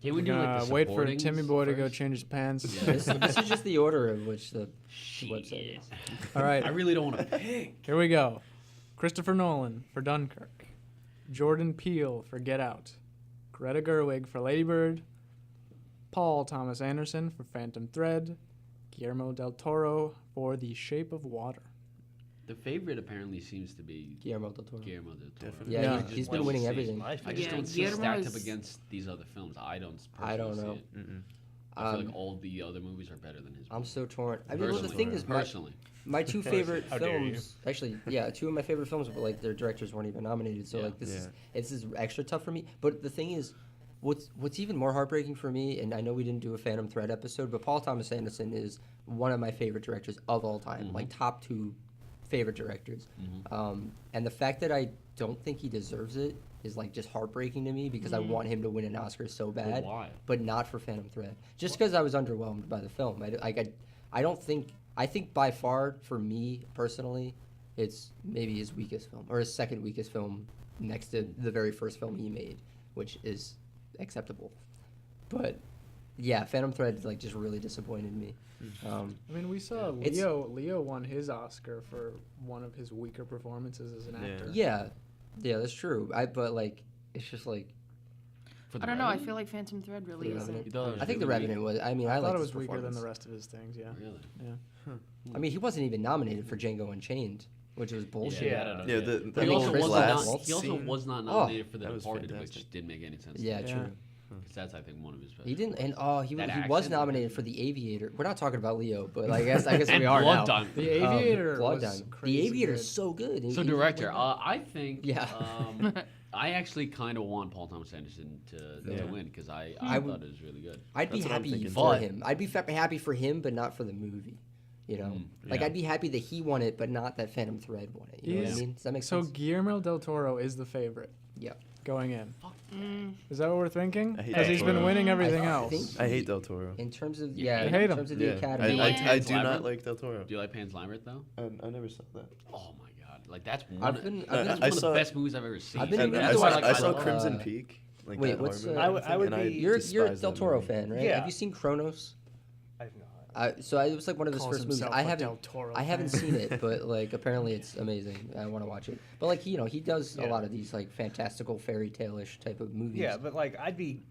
Can we do like the wait for supportings Timmy Boy to go first? change his pants. This is just the order of which the website Shit. is. All right, I really don't want to pick. here we go. Christopher Nolan for Dunkirk. Jordan Peele for Get Out. Greta Gerwig for Lady Bird. Paul Thomas Anderson for Phantom Thread. Guillermo del Toro for The Shape of Water. The favorite apparently seems to be Guillermo del Toro. Guillermo del Toro. Definitely. Yeah, Yeah. he- I he's just been don't winning see- everything. My I favorite. just Yeah, don't see it Guillermo stacked is- up against these other films. I don't. I don't personally know. see it. Mm-mm. I feel Um, like all the other movies are better than his. I'm movies. so torn. I mean, well, the Personally. thing is, personally, my two favorite How dare you. films, actually, yeah, two of my favorite films, but like their directors weren't even nominated. So Yeah. like this is extra tough for me. But the thing is, what's even more heartbreaking for me, and I know we didn't do a Phantom Thread episode, but Paul Thomas Anderson is one of my favorite directors of all time, like top 2 favorite directors. And the fact that I don't think he deserves it is like just heartbreaking to me because I want him to win an Oscar so bad, why? but not for Phantom Thread. Just because I was underwhelmed by the film. I don't think. I think by far for me personally, it's maybe his weakest film or his second weakest film next to the very first film he made, which is acceptable. But yeah, Phantom Thread like just really disappointed me. I mean, we saw It's- Leo won his Oscar for one of his weaker performances as an actor. Yeah, that's true. But like, it's just like For I don't know. I Revenant? feel like Phantom Thread really The isn't. Revenant. You thought it was I think The really weak? Revenant was. I mean, I I thought liked it his was weaker than the performance. rest of his things. Yeah. Really? I mean, he wasn't even nominated for Django Unchained, which was bullshit. Yeah. I don't know. Yeah, the But he whole also, glass he also scene. was not Oh, nominated for The that was Departed, which fantastic. didn't make any sense. Yeah, Yeah. true. Because that's, I think, one of his best. He didn't, and he That was accent? nominated for The Aviator. We're not talking about Leo, but like, I guess And we are Blood now. Diamond. The Aviator Blood was Diamond. crazy The Aviator good. is so good. So director, I think. Yeah. I actually kind of want Paul Thomas Anderson to Yeah. win because I I thought would- it was really good. I'd be That's what I'm happy thinking, for too. him. I'd be happy for him, but not for the movie. You know, like yeah. I'd be happy that he won it, but not that Phantom Thread won it. You know what I Is- mean? Does that make So sense? Guillermo del Toro is the favorite Yeah. going in. Mm. Is that what we're thinking? I hate Because Del he's been Toro. winning everything I else. think- I hate Del Toro. In terms of You yeah, hate in him. terms of the Yeah, Academy, I- I do Labyrinth? not like Del Toro. Do you like Pan's Labyrinth though? I never saw that. Oh my god, like that's one. I've been- that's I one of saw- the best movies I've ever seen. I've been And even I into saw, like- I saw uh, Crimson Peak. Like wait, that what's, horror uh, movie, I would and be- you're a despise Del that Toro movie. fan, right? Yeah. Have you seen Kronos? I've not. So it was like one of his Calls first movies. himself I a haven't, Del Toro I haven't fan. seen it, but like apparently it's amazing. I want to watch it. But like he does a Yeah. lot of these like fantastical fairy tale-ish type of movies. Yeah, but like I'd be.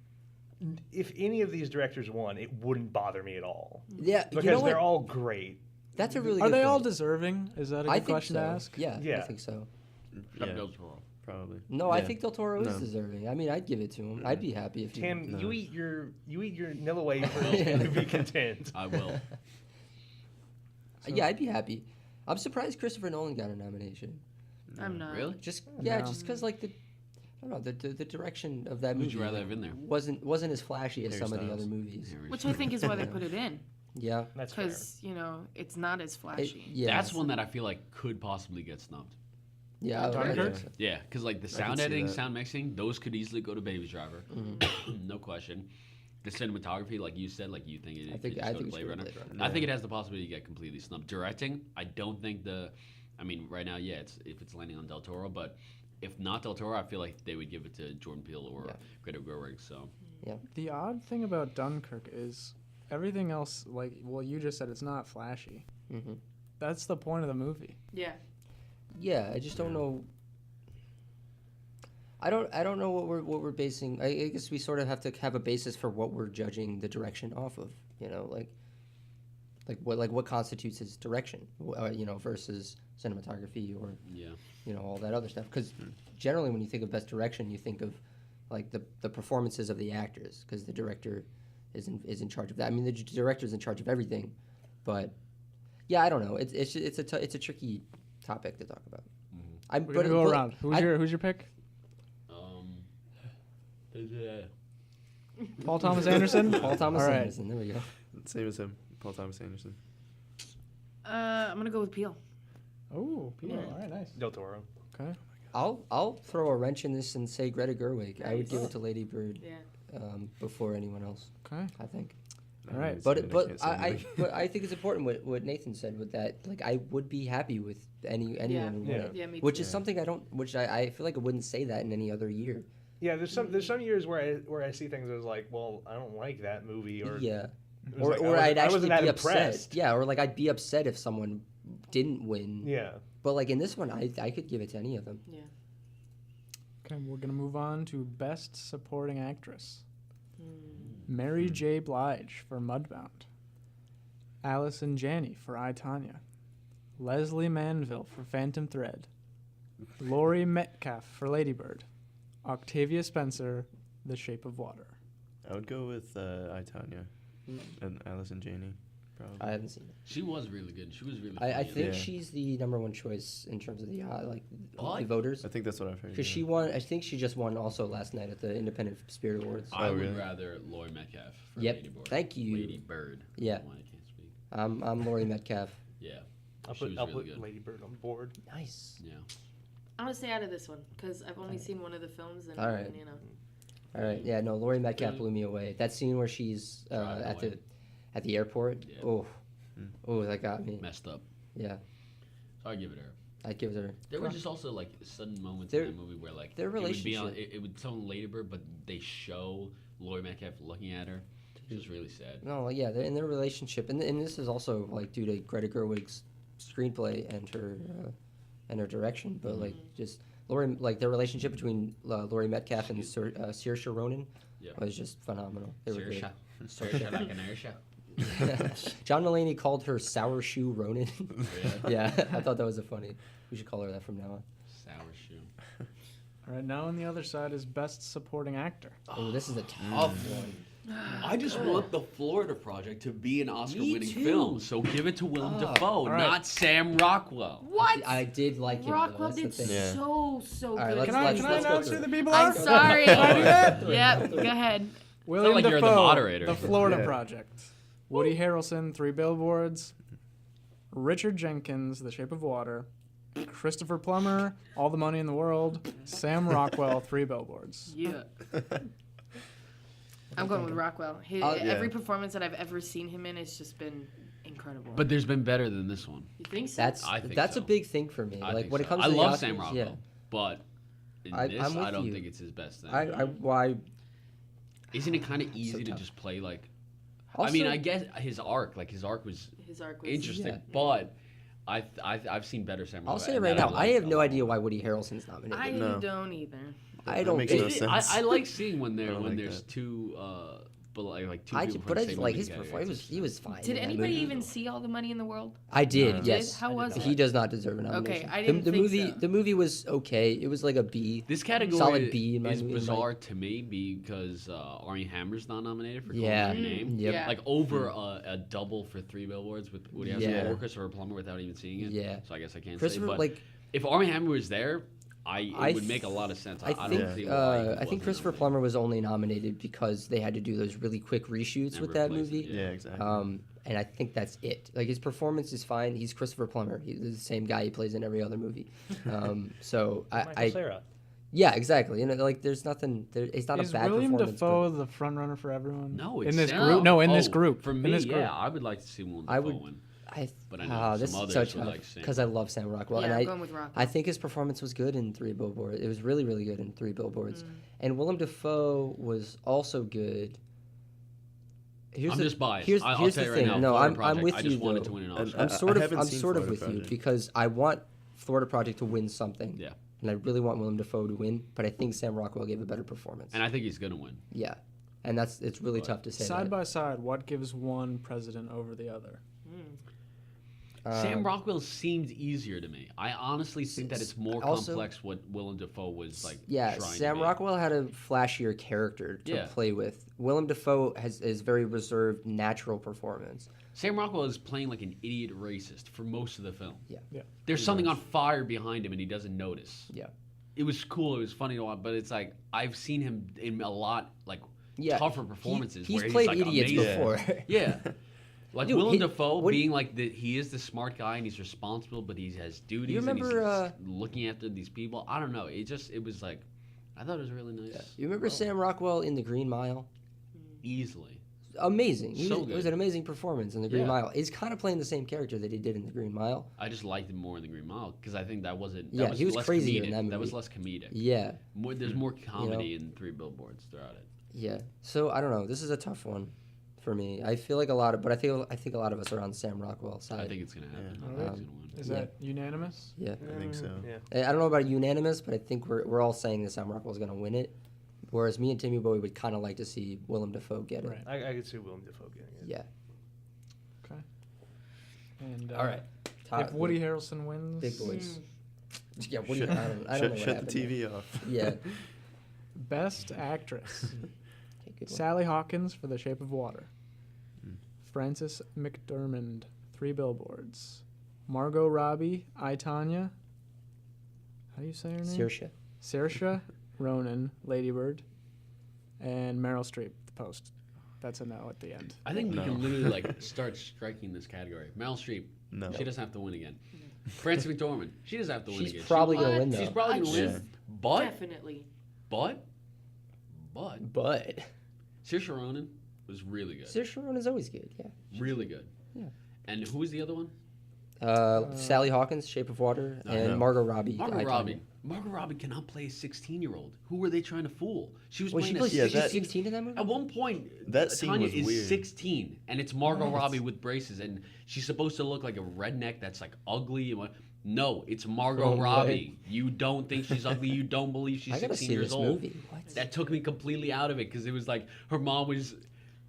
If any of these directors won, it wouldn't bother me at all Yeah, because you know what? they're all great. That's a really. Are good they all point. deserving? Is that a I good think question so. to ask? Yeah, I Yeah. think so. Except Yeah, Del Toro. probably. No, I Yeah. think Del Toro is No. deserving. I mean, I'd give it to him. I'd be happy if he. Tim, No. you eat your Nilla wafers and be content. I will. Yeah, I'd be happy. I'm surprised Christopher Nolan got a nomination. I'm not. Really? Just No. just because like I don't know the direction of that Who'd movie. you rather have in there? wasn't as flashy as Harry some of the Styles. other movies. Which I think is why they put it in, Yeah. That's fair. because it's not as flashy. Yeah. That's one that I feel like could possibly get snubbed. Yeah. I would Dunkirk? imagine. Yeah, because like the can sound see editing, that. sound mixing, those could easily go to Baby Driver, no question. The cinematography, like you said, like you think it I could think just I go think to it's Blade gonna Runner. be Blade Runner. I think it has the possibility to get completely snubbed. Directing, I don't think I mean, right now, yeah, if it's landing on Del Toro, but if not Del Toro, I feel like they would give it to Jordan Peele or Yeah. Greta Gerwig. So The odd thing about Dunkirk is everything else, like, well, you just said it's not flashy. Mm-hmm. That's the point of the movie. Yeah. Yeah, I just don't know. I don't know what we're basing. I guess we sort of have to have a basis for what we're judging the direction off of. You know, what constitutes his direction. Versus cinematography or yeah, all that other stuff. Because generally, when you think of best direction, you think of like the performances of the actors, because the director is in charge of that. I mean, the director's in charge of everything, But yeah, I don't know. It's a tricky topic to talk about. We're gonna go around. Who's your pick? Paul Thomas Anderson. Paul Thomas All right. Anderson. There we go. Same as him, Paul Thomas Anderson. I'm gonna go with Peel. Oh, Peter. All right, nice. Del Toro. Okay. I'll throw a wrench in this and say Greta Gerwig. I would give it to Lady Bird Yeah. before anyone else. Okay. I think. All right. But can't say I anything. but I think it's important what Nathan said with that. Like I would be happy with anyone who won it. Yeah, me Which too. is something I feel like I wouldn't say that in any other year. Yeah, there's some years where I see things as like, well, I don't like that movie, or Yeah. it was like, Or I I'd actually wasn't that be impressed. upset. Yeah, or like I'd be upset if someone didn't win. Yeah. But like in this one, I could give it to any of them. Yeah. Okay, we're gonna move on to Best Supporting Actress. Mary J. Blige for Mudbound. Allison Janney for I, Tonya. Leslie Manville for Phantom Thread. Laurie Metcalf for Lady Bird. Octavia Spencer, The Shape of Water. I would go with I, Tonya and Allison Janney. Probably. I haven't seen it. She was really good. She was really funny. I think Yeah. she's the number one choice in terms of the Oh, the voters. I think that's what I've heard. Because yeah. she won. I think she just won also last night at the Independent Spirit Awards. I Oh, would really? rather Laurie Metcalf for Yep. Lady Bird. Thank you. Lady Bird. Yeah. One I can't speak. I'm Laurie Metcalf. Yeah. I'll She was put really good. Lady Bird on board. Nice. Yeah. I'm gonna stay out of this one because I've only seen one of the films, and All right. you know. All right. Yeah. No. Laurie Metcalf blew me away. That scene where she's Driving away. at the airport. Yeah. Oh, that got me. Messed up. Yeah. So I'd give it her. I'd give it her. There were just also like sudden moments Their- in the movie where like their it would be on, relationship. it would tell Lady Bird, but they show Laurie Metcalf looking at her. It was really sad. No. Yeah. In their relationship, and this is also like due to Greta Gerwig's screenplay and her direction, but like just Laurie, like their relationship between Laurie Metcalf and Saoirse Ronan Yeah. was just phenomenal. They were great. Saoirse like an Arisha. John Mulaney called her Sour Shoe Ronan. Yeah. Yeah, I thought that was a funny. We should call her that from now on. Sour shoe. All right, now on the other side is Best Supporting Actor. Oh, this is a tough one. I just want the Florida Project to be an Oscar-winning too. film, so give it to Willem Dafoe, right. not Sam Rockwell. What? I did like him. Rockwell though, did that's the thing. Yeah. so All right, good. let's- Can I let's go announce through who it. the people are? I'm sorry. Can I do that? Yep. Go ahead. William like you're the Dafoe, moderator. The Florida Yeah. Project. Woody Harrelson, 3 Billboards. Richard Jenkins, The Shape of Water. Christopher Plummer, All the Money in the World. Sam Rockwell, 3 Billboards. Yeah. I'm going with Rockwell. Every performance that I've ever seen him in has just been incredible. But there's been better than this one. you think so? I think That's so. a big thing for me. I like think when so. it comes I to the love Oscars, Sam Rockwell, yeah. but in I'm this, with I don't you. think it's his best thing. Why? Isn't it kind of easy to tough. just play like? Also, I mean, I guess his arc was His arc was interesting, Yeah. but I've seen better Sam Rockwell. I'll say it and right that now. I like have a no lot. idea why Woody Harrelson's nominated. I No. don't either. I That don't. makes no it- sense. I like seeing when I don't like there's that. two, but like two I people ju- from but the I same just like movie his together. performance. He was fine. Did in that anybody movie. even see All the Money in the World? I did. Did? Yes. How was He it? does not deserve a nomination. I didn't the think movie. so. The movie was okay. It was like a B. This category Solid B in my is movie, bizarre to me because Armie Hammer's not nominated for Yeah. Calling Your Name. Yep. Yeah. Like over a double for 3 Billboards with Woody Harrelson Yeah. or Christopher Plummer without even seeing it. Yeah. So I guess I can't say. Christopher, But like if Armie Hammer was there, it I would make a lot of sense. I I think don't see why he I think wasn't Christopher nominated. Plummer was only nominated because they had to do those really quick reshoots And with that replace it, movie. Yeah, exactly. And I think that's it. Like his performance is fine. He's Christopher Plummer. He's the same guy he plays in every other movie. So Michael Cera. yeah, exactly. You know, like there's nothing. It's not Is a bad William performance. but Dafoe the front runner for everyone? No, in it's this Sam. group. No, in this Oh, group. For in me, this group. yeah, I would like to see Willem I Dafoe would- win. but I know this some is so others would tough like Sam because I love Sam Rockwell, Yeah, and I'm going with Rockwell. I think his performance was good in 3 Billboards. It was really, really good in 3 Billboards. And Willem Dafoe was also good. I'm just biased. Here's, I'll here's tell the you thing. right now, No, Florida I'm Project, with I you just wanted though. to win an And Oscar. I'm sort of haven't I'm seen sort of Florida with you Project. because I want Florida Project to win something. Yeah. And I really want Willem Dafoe to win, but I think Sam Rockwell gave a better performance. And I think he's gonna win. Yeah. And it's really But tough to say Side that. by side, what gives one president over the other? Sam Rockwell seemed easier to me. I honestly think that it's more also- complex what Willem Dafoe was like. Yeah, trying Sam to be. Rockwell had a flashier character to Yeah. play with. Willem Dafoe is very reserved, natural performance. Sam Rockwell is playing like an idiot racist for most of the film. Yeah. Yeah. There's something on fire behind him and he doesn't notice. Yeah. It was cool. It was funny to watch, but it's like I've seen him in a lot like Yeah, tougher performances. He's where played he's like idiots amazing. before. Yeah. Like Dude, Willem Dafoe what- being like he is the smart guy and he's responsible, but he has duties You remember, and he's looking after these people. I don't know. It was like I thought it was really nice. You remember Sam Rockwell in The Green Mile? Easily. Amazing. So It was good. an amazing performance in The Green Yeah. Mile. He's kind of playing the same character that he did in The Green Mile. I just liked him more in the Green Mile because I think that wasn't. That Yeah, was he was less crazier comedic. in that That was movie. less comedic. Yeah, There's more comedy in Three Billboards throughout it. yeah. So I don't know. This is a tough one for me. I feel like a lot of, but I think a lot of us are on Sam Rockwell's side. I think it's gonna happen. Yeah. I think he's gonna win. Is Yeah. that unanimous? Yeah. I think so. Yeah. I don't know about unanimous, but I think we're all saying that Sam Rockwell's going to win it. Whereas me and Timmy Boy would kind of like to see Willem Dafoe get it. Right. I could see Willem Dafoe getting it. Yeah. Okay. And All right. if Woody Harrelson wins, Big boys. Yeah. Woody, Shut- I don't know. Shut, what shut the happened TV off. there. Yeah. Best Actress: Okay, good one. Sally Hawkins for The Shape of Water, Mm. Frances McDormand, Three Billboards, Margot Robbie, I, Tonya. How do you say her name? Saoirse. Saoirse Ronan, Lady Bird, and Meryl Streep, The Post. That's a no at the end. I think we No. can literally like start striking this category. Meryl Streep, No. she doesn't have to win again. Frances McDormand, she doesn't have to win She's again. probably She- going to win, She's though. probably gonna Yeah. win. But Definitely. but But Saoirse Ronan was really good. Saoirse Ronan's always good. Yeah. Really good. Yeah. And who was the other one? Sally Hawkins, Shape of Water, No, and no. Margot Robbie. Margot I, Tonya. Robbie. Margot Robbie cannot play a 16-year-old. Who were they trying to fool? She was Well, she playing plays a Yeah, she's that- 16 in that movie? At one point, That scene Tanya was is weird. 16, and it's Margot What? Robbie with braces, and she's supposed to look like a redneck that's like ugly. And no, it's Margot Oh, Robbie. You don't think she's ugly. You don't believe she's I gotta 16 see years this old. movie. What? That took me completely out of it because it was like her mom was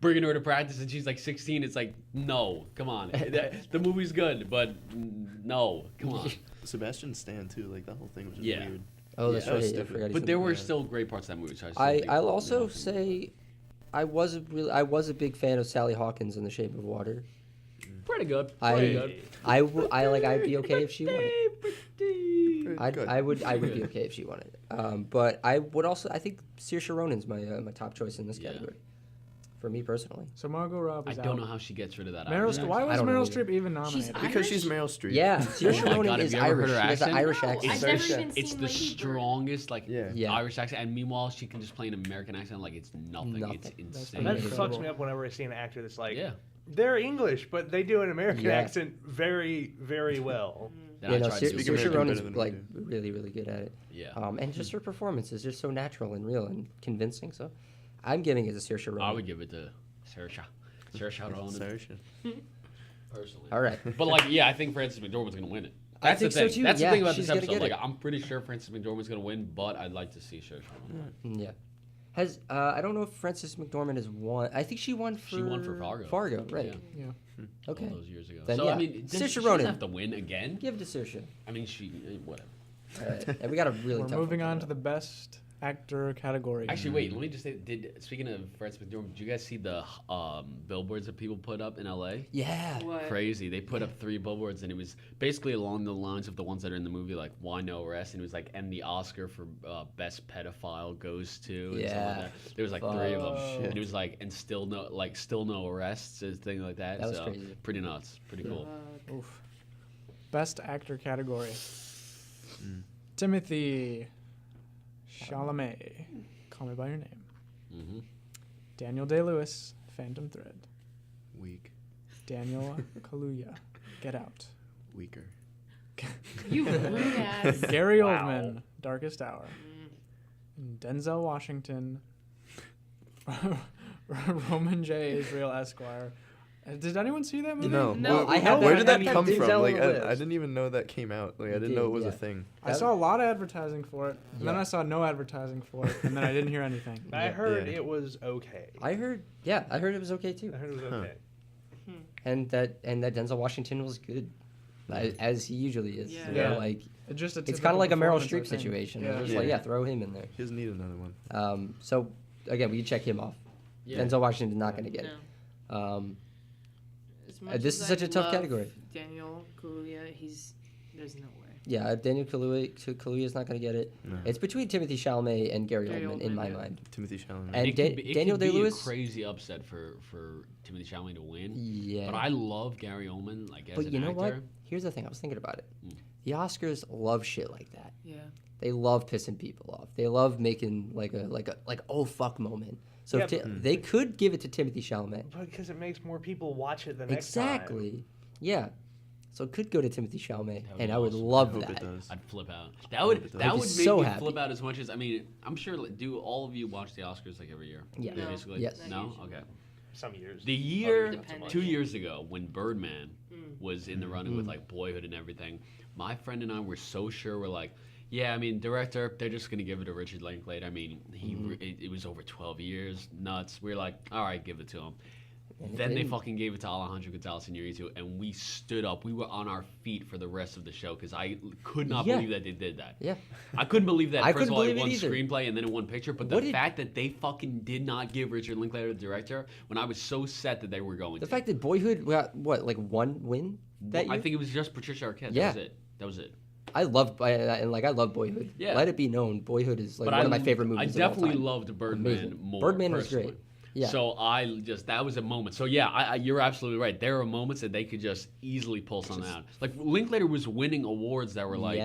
bringing her to practice, and she's like 16. It's like, no, come on. The movie's good, but no, come on. Sebastian Stan too. Like that whole thing was just Yeah. weird. Oh, that's Yeah. That was right. I stupid. forgot he's But in there the- were Yeah. still great parts of that movie. So I still think I'll it also was say I was a big fan of Sally Hawkins in The Shape of Water. pretty good. I- Pretty good. I'd be okay if she won it. Pretty good. I would be okay if she won it. But I would also I think Saoirse Ronan's my my top choice in this Yeah. category. For me personally. So Margot I Robbie's don't out. know how she gets rid of that. Meryl, Irish Why accent. was I don't know Meryl either. Streep even nominated? She's Because she's Meryl Streep. Yeah, Saoirse Oh my Ronan God, is have you ever heard Irish. her She has an accent? Irish No, accent. I've never Saoirse. even It's seen the Lady Bird. strongest like Yeah. Irish accent, and meanwhile she can just play an American accent like it's nothing. It's Nothing. That's insane. That Incredible. fucks me up whenever I see an actor that's like, Yeah. they're English, but they do an American Yeah. accent very, very well. Then You I know, tried to do Speak Saoirse American Ronan's better than like we really, really good at it. Yeah. And just her performance is just so natural and real and convincing. So, I'm giving it to Saoirse Ronan. I would give it to Saoirse. Saoirse Ronan, Saoirse. personally. All right. But like, yeah, I think Frances McDormand's gonna win it. I That's think the so thing. too. That's Yeah, the thing about she's this gonna episode. get Like, it. I'm pretty sure Frances McDormand's gonna win, but I'd like to see Saoirse Ronan. Yeah. Has I don't know if Frances McDormand has won. I think she won for She won for Fargo. Fargo, right? Yeah. Yeah. Okay. All those years ago. Then, so yeah. I mean, Saoirse she doesn't Ronan. have to win again. Give it to Saoirse. I mean, she whatever. All right. And we got a really We're tough moving one on coming to the best actor category. Actually, wait. Let me just say. Speaking of Frances McDormand, did you guys see the billboards that people put up in LA? Yeah. What? Crazy. They put up 3 billboards, and it was basically along the lines of the ones that are in the movie, like "Why No Arrest," and it was like, "And the Oscar for best pedophile goes to." And stuff like Yeah. that. There was like 3 of them, Fuck. and it was like, "And still no arrests," and thing like that. That was so crazy. pretty nuts. Pretty cool. Oof. Best actor category. Mm. Timothy Chalamet, Call Me by Your Name. hmm Daniel Day-Lewis, Phantom Thread. Weak. Daniel Kaluuya, Get Out. Weaker. You rude ass. Gary Wow. Oldman, Darkest Hour. And Denzel Washington, Roman J. Israel Esquire. Did anyone see that movie? No. No, Where- I have Where that- did that I come did from? tell Like, the I list. didn't even know that came out. Like, I didn't did, know it was yeah. a thing. I saw a lot of advertising for it, and then Yeah. I saw no advertising for it, and then I didn't hear anything. I heard Yeah. it was okay. I heard it was okay too. I heard it was Huh. okay. And that Denzel Washington was good. as he usually is. Yeah. You know, Yeah. like It's it's kind of like a Meryl typical Streep performance, I think. situation. Yeah. It's just like, throw him in there. He doesn't need another one. So again, we can check him off. Yeah. Denzel Washington's not going to get No. it. As much this as is such I a tough love category. Daniel Kaluuya, there's no way. Yeah, Daniel Kaluuya is not going to get it. No. It's between Timothy Chalamet and Gary Gary Oldman in Oldman, my yeah. mind. Timothy Chalamet. And it could be, it Daniel could be Day-Lewis? a crazy upset for Timothy Chalamet to win. Yeah. But I love Gary Oldman like as But an you know what? actor. Here's the thing. I was thinking about it. Mm. The Oscars love shit like that. Yeah. They love pissing people off. They love making like oh fuck moment. So Yeah, if they could give it to Timothy Chalamet. Because it makes more people watch it the next time. Exactly. Yeah. So it could go to Timothy Chalamet, That would and be I would awesome. love I hope that. it does. I'd flip out. That would I'd that be would make so me happy. flip out as much as I'm sure. Do all of you watch the Oscars like every year? Yeah. No. Basically. Yes. No. Okay. Some years. The year Depending. 2 years ago when Birdman Mm. was in the running with like Boyhood and everything, my friend and I were so sure. We're like, yeah, I mean, director, they're just gonna give it to Richard Linklater. I mean, it was over 12 years, nuts. We are like, all right, give it to him. And it Then they didn't. fucking gave it to Alejandro Gonzalez Iñárritu, and we stood up. We were on our feet for the rest of the show because I could not Yeah. believe that they did that. Yeah. I couldn't believe that. I First couldn't of all, it believe it won either. screenplay and then it won picture. But What the did- fact that they fucking did not give Richard Linklater the director when I was so set that they were going The to. fact that Boyhood got like one win that year. I think it was just Patricia Arquette. Yeah. That was it. That was it. I love Boyhood. Yeah. Let it be known, Boyhood is like But one of my favorite movies. I of all definitely time. loved Birdman Amazing. more. Birdman was personally. great. Yeah. So that was a moment. So yeah, you're absolutely right. There are moments that they could just easily pull something out. Like Linklater was winning awards that were like,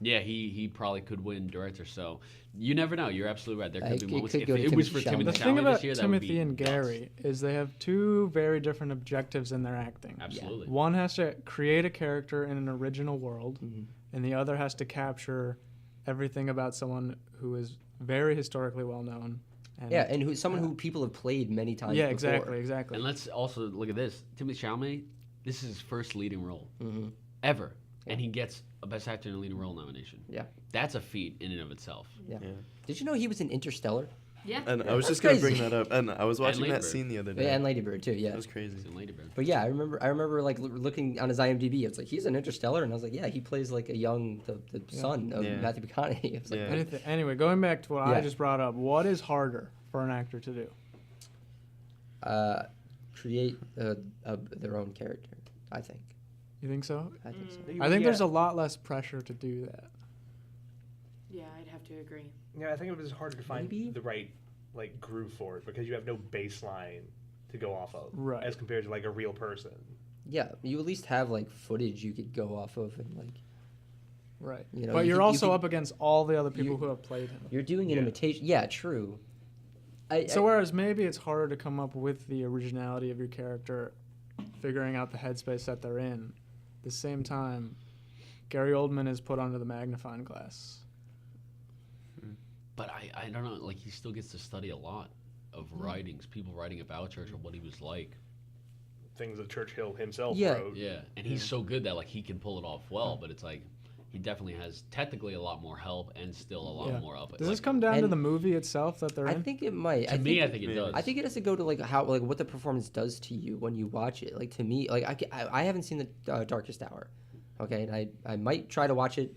Yeah. he probably could win director. So you never know. You're absolutely right. There could It be moments. could If go to it was for Timothy Timothy The Chalamet. thing Chalamet about this year, that would Timothy be and nuts. Gary is they have two very different objectives in their acting. Absolutely. One has to create a character in an original world, Mm-hmm. and the other has to capture everything about someone who is very historically well known. And Yeah, and someone who people have played many times. yeah, before. exactly. And let's also look at this. Timothy Chalamet. This is his first leading role Mhm. ever, and he gets a Best Actor in a Leading Role nomination. Yeah. That's a feat in and of itself. Yeah. Yeah. Did you know he was in Interstellar? Yeah. And Yeah, I was that's just gonna crazy. bring that up, and I was watching Lady that Bird. scene the other day. Yeah, and Lady Bird too. Yeah. That was crazy. He's in Lady Bird. But yeah, I remember like looking on his IMDb. It's like he's an Interstellar, and I was like, yeah, he plays like a young the son of Yeah. Matthew McConaughey. I was like, Yeah. Anyway, going back to what I Yeah. just brought up, what is harder for an actor to do? create their own character. I think. You think so? I think so. I think there's a lot less pressure to do that. Yeah, I'd have to agree. Yeah, I think it was harder to find Maybe? the right like groove for it because you have no baseline to go off of, Right. as compared to like a real person. Yeah, you at least have like footage you could go off of, and like Right. You know, but you you're could- you also could- up against all the other people you- who have played him. you're doing an Yeah. imitation. Yeah, true. So whereas maybe it's harder to come up with the originality of your character, figuring out the headspace that they're in, at the same time, Gary Oldman is put under the magnifying glass. But I don't know. Like he still gets to study a lot of writings, people writing about Churchill, what he was like. Things that Churchill himself Yeah. wrote. Yeah, and he's so good that like he can pull it off well. But it's like he definitely has technically a lot more help and still a lot Yeah. more up. Does like, this come down to And- the movie itself that they're I in? think it might. to me? I think it does. I think it has to go to like how like what the performance does to you when you watch it. Like to me, like I haven't seen the Darkest Hour, okay, and I might try to watch it,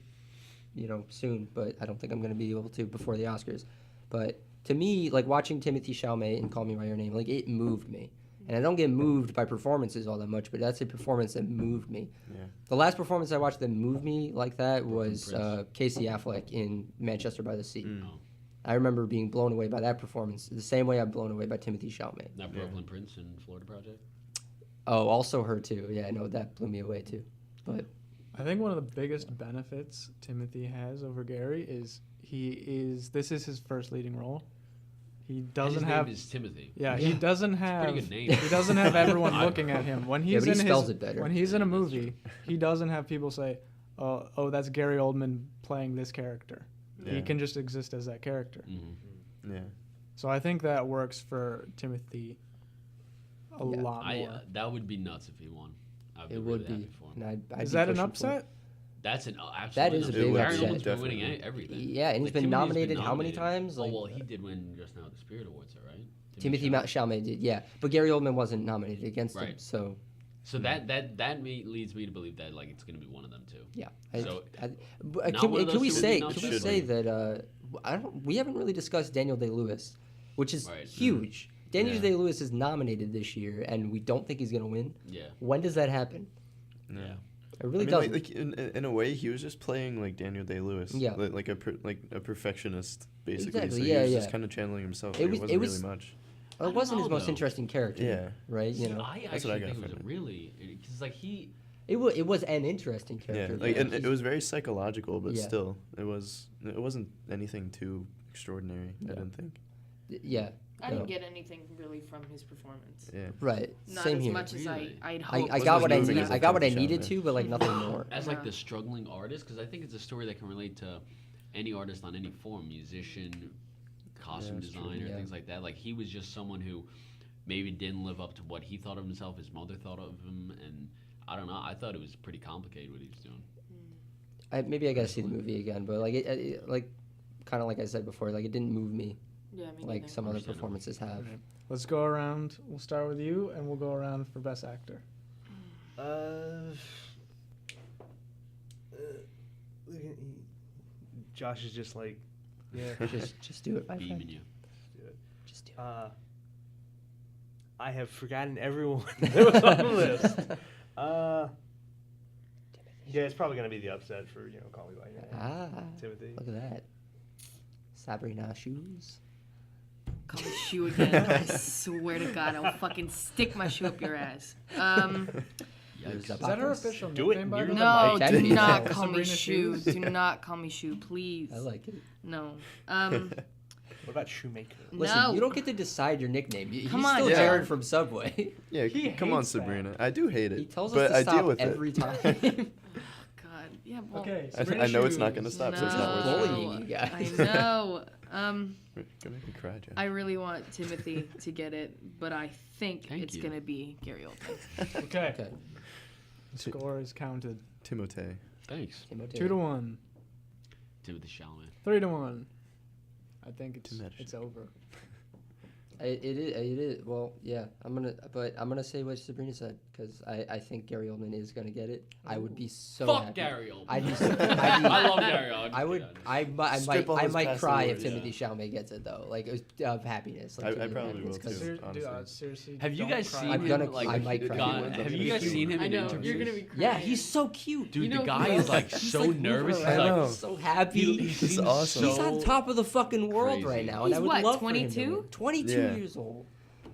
soon, but I don't think I'm gonna be able to before the Oscars. But to me, like watching Timothy Chalamet in Call Me by Your Name, like it moved me, and I don't get moved by performances all that much, but that's a performance that moved me. Yeah. The last performance I watched that moved me like that was Prince. Casey Affleck in Manchester by the Sea. Mm. Oh, I remember being blown away by that performance the same way I'm blown away by Timothy Chalamet. that Brooklyn Prince and Florida Project. Oh, also her too. Yeah, no, that blew me away too. But I think one of the biggest benefits Timothy has over Gary is this is his first leading role. He And doesn't his have name is Timothy. he doesn't have pretty good name. he doesn't have everyone looking at him when he's but he in spells his it better. when he's in a Yeah, that's movie. He doesn't have people say, "Oh, that's Gary Oldman playing this character." He Yeah. can just exist as that character. Mm-hmm. Yeah. So I think that works for Timothy a Yeah. lot more. That would be nuts if he won. I would it be would really be. happy for him. And I'd Is be that an pushing for it. upset? That's an absolutely. That is a nuts. big Gary upset. Oldman's been winning Definitely. Yeah, everything. and he's Like, been Timothy's nominated how many nominated. times? Oh Like well, he did win just now at the Spirit Awards, right? Timothy Chalamet. Chalamet did, yeah. But Gary Oldman wasn't nominated against him, Right. so So that leads me to believe that like it's gonna be one of them too. Yeah. So, But not can, one of can those we two would say be not can we bad. say that we haven't really discussed Daniel Day-Lewis, which is Right. huge. Daniel Yeah. Day-Lewis is nominated this year, and we don't think he's gonna win. Yeah. When does that happen? Yeah. It really I doesn't. mean, like in a way, he was just playing like Daniel Day-Lewis. Yeah. Like a perfectionist, basically. Exactly, So yeah, he was yeah. just kind of channeling himself. It It, was- wasn't it was- really much. I It don't wasn't his know, most though. interesting character. Yeah. Right. You know. I That's what I actually got think it from was it. really because like he. It was an interesting Yeah. character. Like but and it he's- was very psychological, but Yeah. still, it wasn't anything too extraordinary. Yeah. I didn't think. Yeah. I no. didn't get anything really from his performance. Yeah. Right. Not Same as here. much as Really? I'd I hoped. got Wasn't what as I moving needed. as I like got what I Timothy needed Chalamet. to, but like nothing more. As like Yeah. the struggling artist, because I think it's a story that can relate to any artist on any form, musician, costume that's true. designer, Yeah. things like that. Like he was just someone who maybe didn't live up to what he thought of himself, his mother thought of him, and I don't know. I thought it was pretty complicated what he was doing. Maybe I gotta see the movie again, but like like kind of like I said before, like it didn't move me Yeah, me like neither. some other Understandable. performances have. Right. Let's go around. We'll start with you, and we'll go around for best actor. Josh is just like, yeah. Just do it, my Beaming friend. you. Just do it. I have forgotten everyone that was on the list. Yeah, it's probably gonna be the upset for Call Me by Your Name. Ah, Timothy. look at that. Sabrina shoes. Call me shoe again. I swear to God, I'll fucking stick my shoe up your ass. There's Yikes. a Is that her box. official Do it. nickname, by You're the way? the No, mic. do That'd not be call me Sabrina shoe. Shoes? Do not call me shoe, please. I like it. No. What about Shoemaker? Listen, No. you don't get to decide your nickname. He's Come on, still John. Jared from Subway. Yeah. He Come on, hates that. Sabrina. I do hate it. He tells but us to I stop deal with every it. time. God. Yeah. Well, Okay. I Sabrina know it's not Shoes. gonna stop, no. so it's not worth it. Bullying you guys. I know. Gonna make me cry, Jen. I really want Timothy to get it, but I think Thank it's you. gonna be Gary Oldman. Okay. Okay. The score is counted. Timotei. Thanks, 2-1, Timothy Chalamet. 3-1. I think it's Timothy. It over. is. Well, yeah. I'm gonna say what Sabrina said because I think Gary Oldman is gonna get it. I would be so Fuck happy. Gary Oldman. I'd be, I love Gary Oldman. I would. Strip all I his might past cry awards. if Timothy Chalamet gets it though. Like of happiness. Like, I genuine probably happiness, will, 'cause too. honestly. Seriously. Have you don't guys cry. seen I'm him? gonna- like, I might cry. God, have you guys seen him I in know interviews? you're gonna be crying. Yeah, he's so cute. Dude, You the know guy who is like He's, so like, moving nervous. He's around, I know. like, so happy. he He's seems awesome. He's on so top of the fucking world crazy. right now, and He's I would what, love for him to 22? win. 22 Yeah. years old.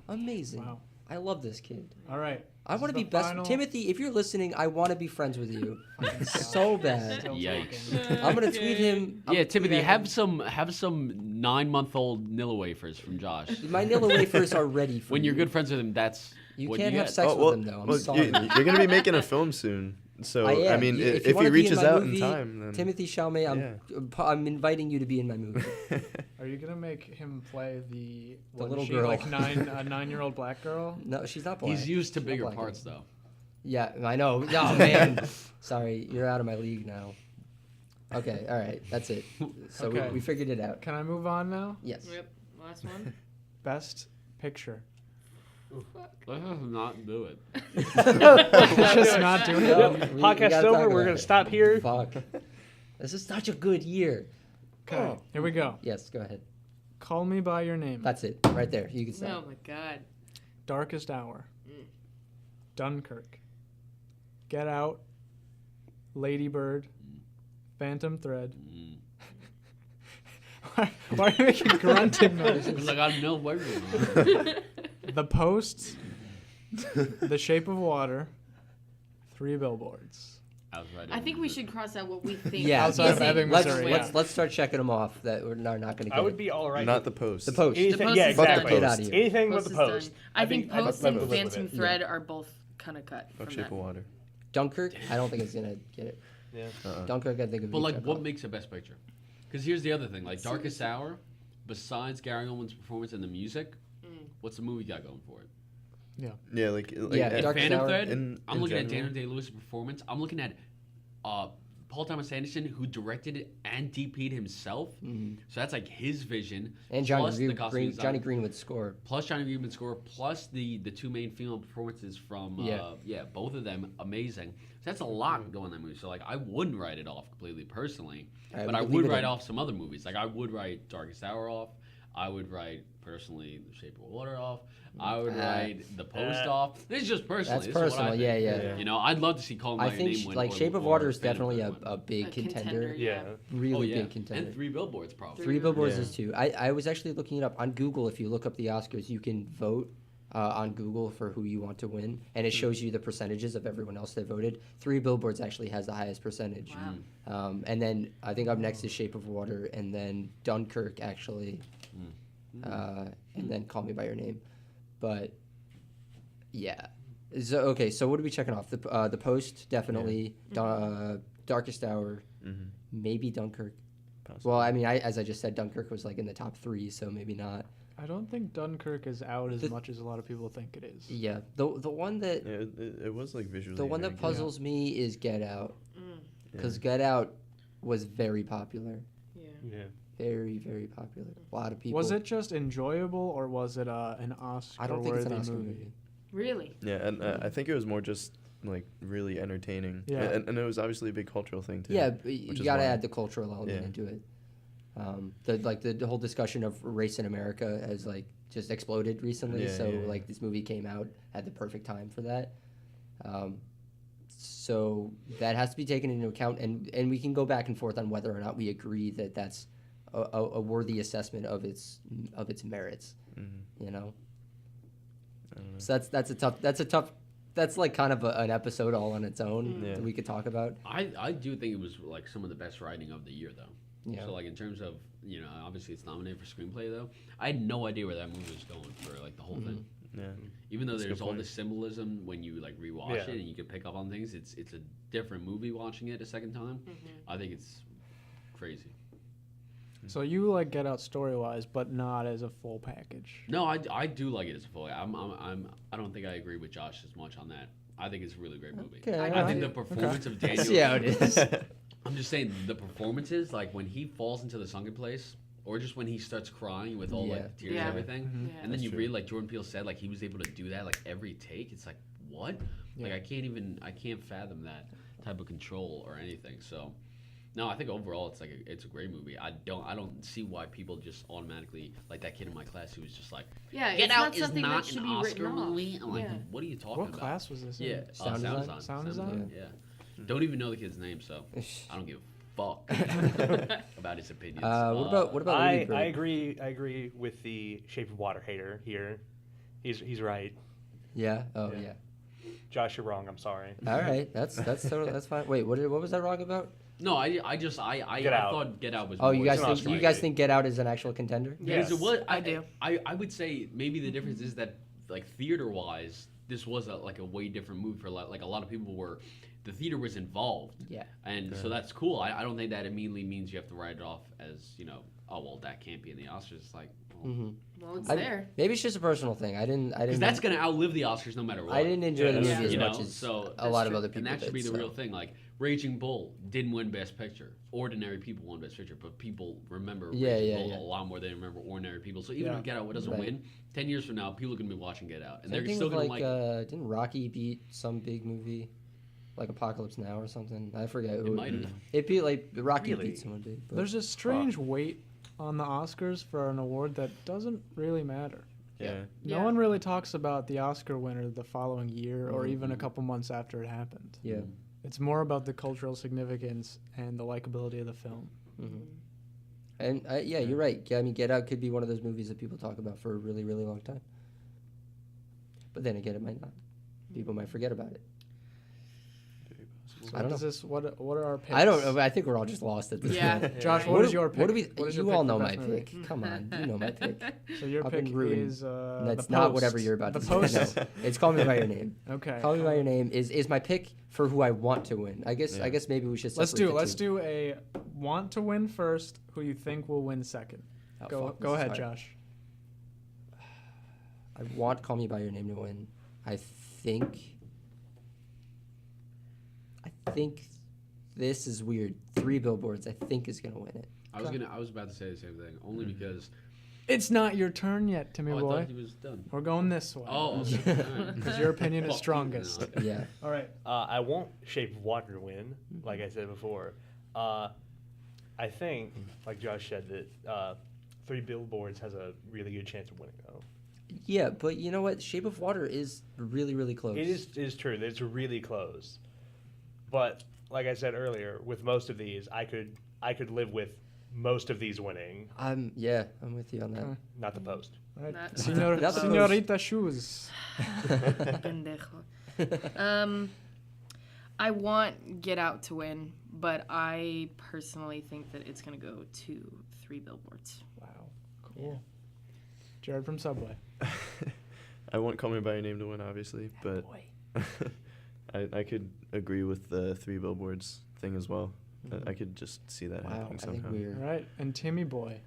Amazing. Wow. I love this kid. All right. I This want to is be the best. final- Timothy, if you're listening, I want to be friends with you. So bad. Still Yikes. talking. I'm gonna tweet him. Yeah, I'm Timothy, tweeting have some 9-month-old Nilla wafers from Josh. him. My Nilla wafers are ready for When you're you. good friends with him, that's You what can't you have get. sex well, with him though. I'm well, sorry. you're gonna be making a film soon, so I am. mean, You- if you he wanna be in reaches my out movie, in time, then Timothy Chalamet, I'm inviting you to be in my movie. Are you gonna make him play the little she, girl. like a 9-year-old black girl? No, she's not black. He's used to She's not bigger black. parts, though. Yeah, I know. No, man. Sorry, you're out of my league now. Okay, all right, that's it. So Okay. we figured it out. Can I move on now? Yes. Yep. Last one. Best picture. Let us not do it. Just not doing it. No, we Podcast gotta over. talk We're about gonna it. stop here. Fuck. This is such a good year. Okay. Oh. Here we go. Yes, go ahead. Call Me by Your Name. That's it, right there. You can Oh stop. my God. Darkest Hour. Dunkirk. Get Out. Lady Bird. Phantom Thread. Mm. Why are you making grunting noises? Like I know where The Post. The Shape of Water. 3 Billboards. I was right. I think we should cross out what we think. Yeah, Outside of isn't Ebbing, let's, Missouri, let's, yeah. let's start checking them off that we're not going to get. I would be all right. not the post. The Post. Anything, Post yeah, is done. exactly. Get out of here. Anything Post but is the post. done. I think I'd Post love and to live with Phantom it. Thread are both kind of cut Fuck from Shape that. of Water. Dunkirk. I don't think it's going to get it. Yeah. Dunkirk, I think. Would But be like, checked what off. makes a best picture? Because here's the other thing: like Darkest Hour, besides Gary Oldman's performance and the music, what's the movie got going for it? Yeah, like Yeah, and Darkest Phantom Hour. Thread. in I'm looking at general. Daniel Day-Lewis' performance. I'm looking at Paul Thomas Anderson, who directed it and DP'd himself. So that's like his vision. And plus the costume Johnny design, Greenwood's score. plus Johnny Greenwood's score, plus the two main female performances from both of them amazing. So that's a lot going in that movie. So like I wouldn't write it off completely personally, Alright, but we I can would leave it write in. off some other movies. Like I would write Darkest Hour off. I would write personally The Shape of Water off. I would write The Post off. This is just personally. That's This is what I personal. think. Yeah. You know, I'd love to see Call Me I by Your think Name win. like or- Shape of or Water is Phantom definitely Thread win. a big contender. Yeah. Really Oh yeah, big contender. and 3 Billboards probably. Three Billboards Yeah. is 2. I was actually looking it up on Google. If you look up the Oscars, you can vote on Google for who you want to win, and it shows you the percentages of everyone else that voted. 3 Billboards actually has the highest percentage. Wow. And then I think up next is Shape of Water, and then Dunkirk actually, and then Call Me by Your Name. But yeah, so okay. So what are we checking off? The Post definitely, Darkest Hour, maybe Dunkirk. Possibly. Well, I mean, as I just said, Dunkirk was like in the top 3, so maybe not. I don't think Dunkirk is out as much as a lot of people think it is. Yeah, the one that Yeah, it was like visually. the one that very good. puzzles me is Get Out, Yeah. because Get Out was very popular, Yeah. very very popular. A lot of people. Was it just enjoyable, or was it an Oscar-worthy I don't think it's an Oscar movie. Really? Yeah, and I think it was more just like really entertaining. Yeah. And it was obviously a big cultural thing too. Yeah, but which you is gotta why- add the cultural element Yeah. into it. The whole discussion of race in America has like just exploded recently. Yeah, so yeah. like this movie came out at the perfect time for that. So that has to be taken into account, and we can go back and forth on whether or not we agree that that's a worthy assessment of its merits. You know. I don't know. So that's a tough. That's like kind of an episode all on its own Yeah. that we could talk about. I do think it was like some of the best writing of the year though. Yeah. So like in terms of obviously it's nominated for screenplay though. I had no idea where that movie was going for like the whole thing. Yeah. Even though That's a there's good all point. this symbolism when you like rewatch Yeah. it and you can pick up on things, it's a different movie watching it a second time. I think it's crazy. So you like Get Out story-wise, but not as a full package. No, I do like it as a full. I don't think I agree with Josh as much on that. I think it's a really great movie. Okay, I think the alright. performance of I Daniel. see how it is. I'm just saying the performances, like when he falls into the sunken place, or just when he starts crying with all like the tears Yeah. and everything, Mhm. Yeah. and then That's you true. read like Jordan Peele said, like he was able to do that like every take. It's like what? Like Yeah. I can't fathom that type of control or anything. So, no, I think overall it's a great movie. I don't see why people just automatically like that kid in my class who was just like, Yeah, Get it's Out not is something not that should an be Oscar written off. movie. I'm like, Yeah. what are you talking What about? class was this in? Yeah, Sound design? Sound design? Yeah. Don't even know the kid's name, so I don't give a fuck about his opinions. What about Lady I Bird? agree with the Shape of Water hater here. He's right. Yeah. Oh Yeah. yeah. Josh, you're wrong. I'm sorry. All right. That's totally, that's fine. Wait, what was that wrong about? No, I Get Out. thought Get Out was. Oh, more you guys an think Oscar Get Out is an actual contender? because Yes. it was. I do. I would say maybe the difference is that like theater wise, this was a way different movie for like a lot of people were. The theater was involved. Yeah. And so that's cool. I don't think that immediately means you have to write it off as oh well that can't be in the Oscars. It's like Well, it's I- there. Maybe it's just a personal thing. I because didn't. that's gonna outlive the Oscars no matter what. I didn't enjoy the Yeah, movie as you know, much as so a lot of true. other people And that should be did, the so. real thing. Like Raging Bull didn't win Best Picture. Ordinary People won Best Picture, but people remember Raging Bull a lot more than they remember Ordinary People. So even Yeah. if Get Out doesn't Right. win, 10 years from now, people are gonna be watching Get Out, and Same they're thing still with gonna like, like. didn't Rocky beat some big movie, like Apocalypse Now or something? I forget. It might have. It beat like Rocky Really? beat someone big. But There's a strange weight on the Oscars for an award that doesn't really matter. Yeah. No Yeah. one really talks about the Oscar winner the following year or even a couple months after it happened. yeah. It's more about the cultural significance and the likability of the film. And yeah, you're right. Yeah, I mean, Get Out could be one of those movies that people talk about for a really, really long time. But then again, it might not. People might forget about it. So I don't what is know. this? What are our picks? I don't know. I think we're all just lost at this Yeah. point. Josh, Yeah. what is your pick? What do we? What is your You pick all for know my best movie? pick. Come on, you know my pick. So your I've pick been ruined. is That's The not Post. whatever you're about The to Post. say. No, it's Call Me by Your Name. Okay. Call Me by Your Name is my pick for who I want to win. I guess Yeah. maybe we should. Let's separate do the let's two. do a want to win first. Who you think will win second? Oh, Go fuck, go this is ahead, hard. Josh. I want Call Me by Your Name to win. I think this is weird. 3 Billboards, I think, is gonna win it. I was about to say the same thing, only because It's not your turn yet, Timmy I boy. thought he was done. We're going this way. Oh, okay. All right. Because your opinion is Fuck you strongest. now. Yeah. All right. I won't Shape of Water to win, like I said before. I think, like Josh said, that 3 Billboards has a really good chance of winning, though. Yeah, but you know what? Shape of Water is really, really close. It is true. It's really close. But like I said earlier, with most of these, I could live with most of these winning, I'm with you on that. not the Post. All right. Not- Not the Senorita Shoes. Pendejo. I want Get Out to win, but I personally think that it's going to go to 3 Billboards. Wow. Cool. Jared from Subway. I want Call Me By Your Name to win, obviously, but I could agree with the 3 Billboards thing as well. I could just see that Wow, happening I think somehow. we're... All right. And Timmy boy.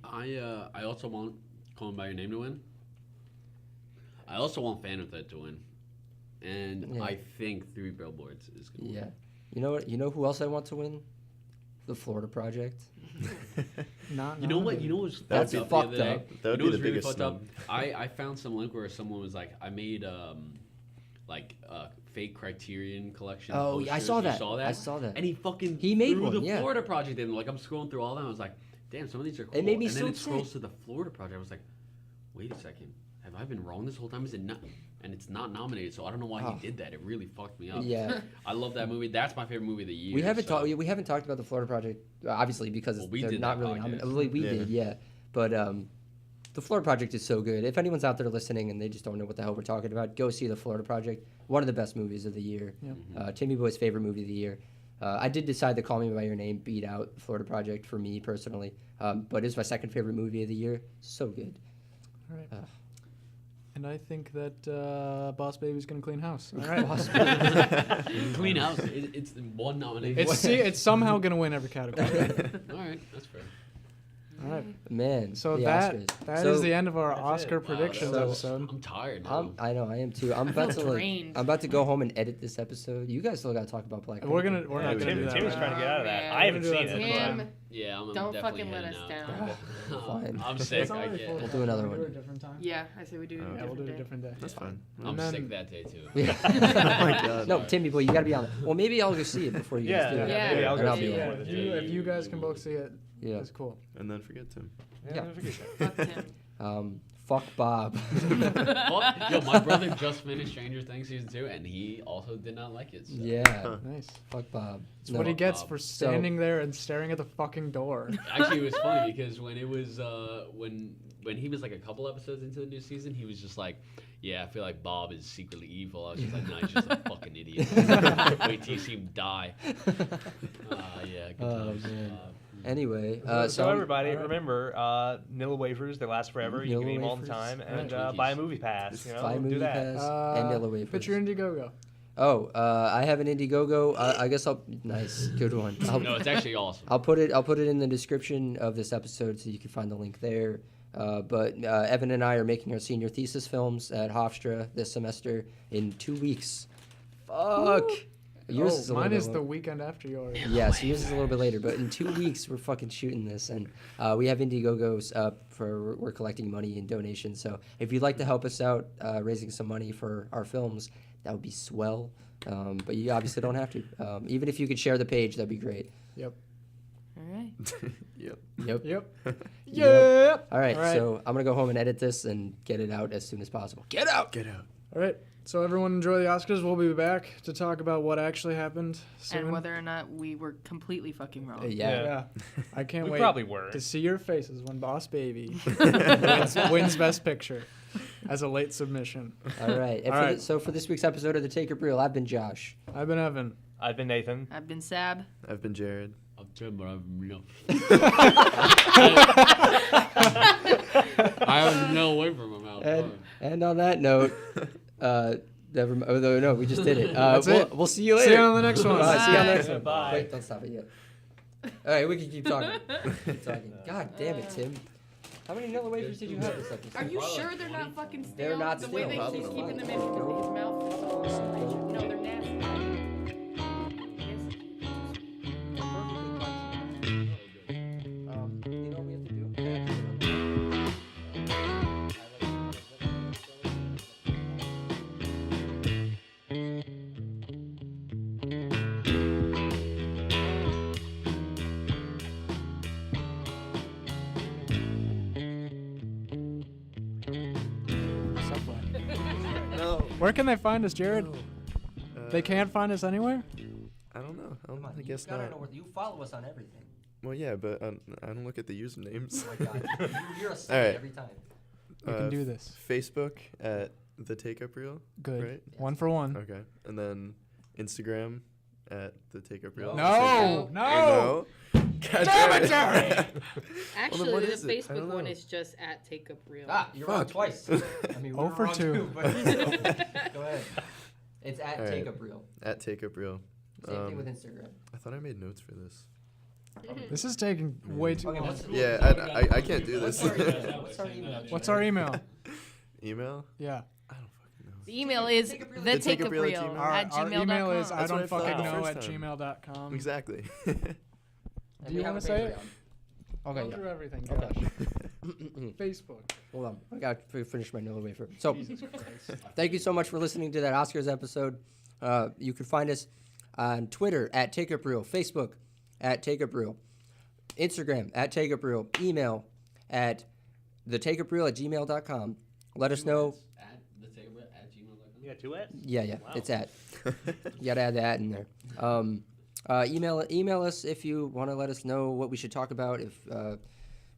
I also want Call Me By Your Name to win. I also want Phantom Thread to win. And Yeah. I think 3 Billboards is going to Yeah. win. You know what? You know who else I want to win? The Florida Project. Not You know what? nominated. You know what was That's fucked up fucked the other up. day? That would You know be the what's really biggest fucked up? snub. I found some link where someone was like, I made like a fake Criterion collection. Oh, yeah, I posters. saw You that. saw that. I saw that. And he made threw one, the yeah. Florida Project in. Like I'm scrolling through all that, I was like, damn, some of these are cool. It made me and so then it upset. scrolls to the Florida Project. I was like, wait a second, have I been wrong this whole time? Is it not? And it's not nominated, so I don't know why Oh. he did that. It really fucked me up. Yeah. I love that movie. That's my favorite movie of the year. We haven't so. talked. We haven't talked about the Florida Project, obviously, because Well, we they're did not that really podcast. nominated. Well, we Yeah. did, yeah. But the Florida Project is so good. If anyone's out there listening and they just don't know what the hell we're talking about, go see the Florida Project. One of the best movies of the year. Yep. Timmy Boy's favorite movie of the year. I did decide that Call Me by Your Name beat out the Florida Project for me personally, but it's my second favorite movie of the year. So good. All right. Ugh. And I think that Boss Baby's going to clean house. All right. Clean House. It's the one nomination. It's somehow going to win every category. All right, that's fair. All right. Man. So the that Oscars. is the end of our That's it. Oscar Wow, predictions so- episode. I'm tired now. I know I am too. I'm about to drained. I'm about to go home and edit this episode. You guys still got to talk about Black Panther. We're Yeah, not we gonna do. do that. Tim's right trying to get out of that. Man. I haven't We're gonna seen do it. that but- Tim, Yeah, I'm don't definitely fucking let heading us out. down. Fine. I'm sick. It's I already get full it. We'll do another time. one. Do it a different time. Yeah, I say we do it. Oh. Yeah, we'll do it a different different day. That's fine. I'm And then- sick that day too. Yeah. Oh my God. No, Timmy boy, you got to be on it. Well, maybe I'll go see it before you guys do it. Yeah. maybe I'll And go I'll see be it there. before the If day. you guys can both see it, Yeah. it's cool. And then forget Tim. Yeah. Fuck Tim. Fuck Bob. Well, yo, my brother just finished Stranger Things season 2, and he also did not like it. So. Yeah. Nice. Fuck Bob. It's what he No. gets for standing there and staring at the fucking door. Actually, it was funny because when it was when he was like a couple episodes into the new season, he was just like, "Yeah, I feel like Bob is secretly evil." I was just like, "No, he's just a fucking idiot." Wait till you see him die. Yeah, good Oh, times. man. Anyway, So everybody, remember, Nilla wafers, they last forever. You Nilla can eat them all the wafers. time. And Twinkies. buy a movie pass. You know, Buy a movie do that. pass and Nilla wafers. Put your Indiegogo. Oh, I have an Indiegogo. I guess I'll. Nice, good one. No, it's actually awesome. I'll put it in the description of this episode so you can find the link there. But Evan and I are making our senior thesis films at Hofstra this semester in 2 weeks. Fuck. Yours is a little mine bit is lo- the weekend after yours. Yeah, so yours is a little bit later, but in 2 weeks we're fucking shooting this, and we have Indiegogos up for we're collecting money and donations. So if you'd like to help us out raising some money for our films, that would be swell. But you obviously don't have to. Even if you could share the page, that'd be great. Yep. All right. Yep. Yep. Yep. Yep. All right, All right. so I'm gonna go home and edit this and get it out as soon as possible. Get out. Get out. All right. So everyone enjoy the Oscars. We'll be back to talk about what actually happened soon. And whether or not we were completely fucking wrong. Yeah. Yeah. I can't We wait probably were. to see your faces when Boss Baby wins Best Picture as a late submission. All right. And All right. so for this week's episode of the Take or Brew, I've been Josh. I've been Evan. I've been Nathan. I've been Sab. I've been Jared. I'm Tim, but I'm I have no way from my mouth. And on that note, no, we just did it. That's it. We'll see you later. See you on the next one. See you on the Bye. next one. Bye. Wait, don't stop it yet. All right, we can keep talking. Keep talking. God damn it, Tim. How many Nilla wafers did you have this episode? Are you sure they're not fucking stale? They're not the way stale. that Probably he's not. keeping them in his mouth. No, they're nasty. Yes. Where can they find us, Jared? No. They can't find us anywhere? I don't know. Come on, I guess you gotta not. know where you follow us on everything. Well, yeah, but I don't look at the usernames. Oh my God, you're a All saint right. every time. We can do this. Facebook at the Take Up Reel. Good. Right? Yes. 1 for 1. Okay. And then Instagram at the Take Up Reel. No! No! Damn it, Jared! Actually, what the is it? I Facebook don't one know. is just at Take Up Real. Ah, you're wrong Fuck. twice. I mean, we 0 were for wrong 2. too, but go ahead. It's at All right. Take Up Reel. At Take Up Reel. Same thing with Instagram. I thought I made notes for this. This is taking way too Okay, long. what's, Yeah, I can't do this. what's our email? What's our email? Email? Yeah. I don't fucking know. The email is Take Up Reel. the The take Take up Up Reel reel at Our email is That's I what don't I thought fucking the know first at time. gmail.com. Exactly. And Do we you have want a to say it? Patreon. Go Okay, through yeah. everything, Okay. Josh. Facebook. Hold on. I got to finish my Nilla wafer. So, thank you so much for listening to that Oscars episode. You can find us on Twitter at Take Up Reel, Facebook at Take Up Reel, Instagram at Take Up Reel, email at thetakeupreel@gmail.com. Let us know. At the Take Up Reel at gmail.com. You got 2 Fs? Yeah, Wow. it's at. You got to add that in there. Email us if you want to let us know what we should talk about. If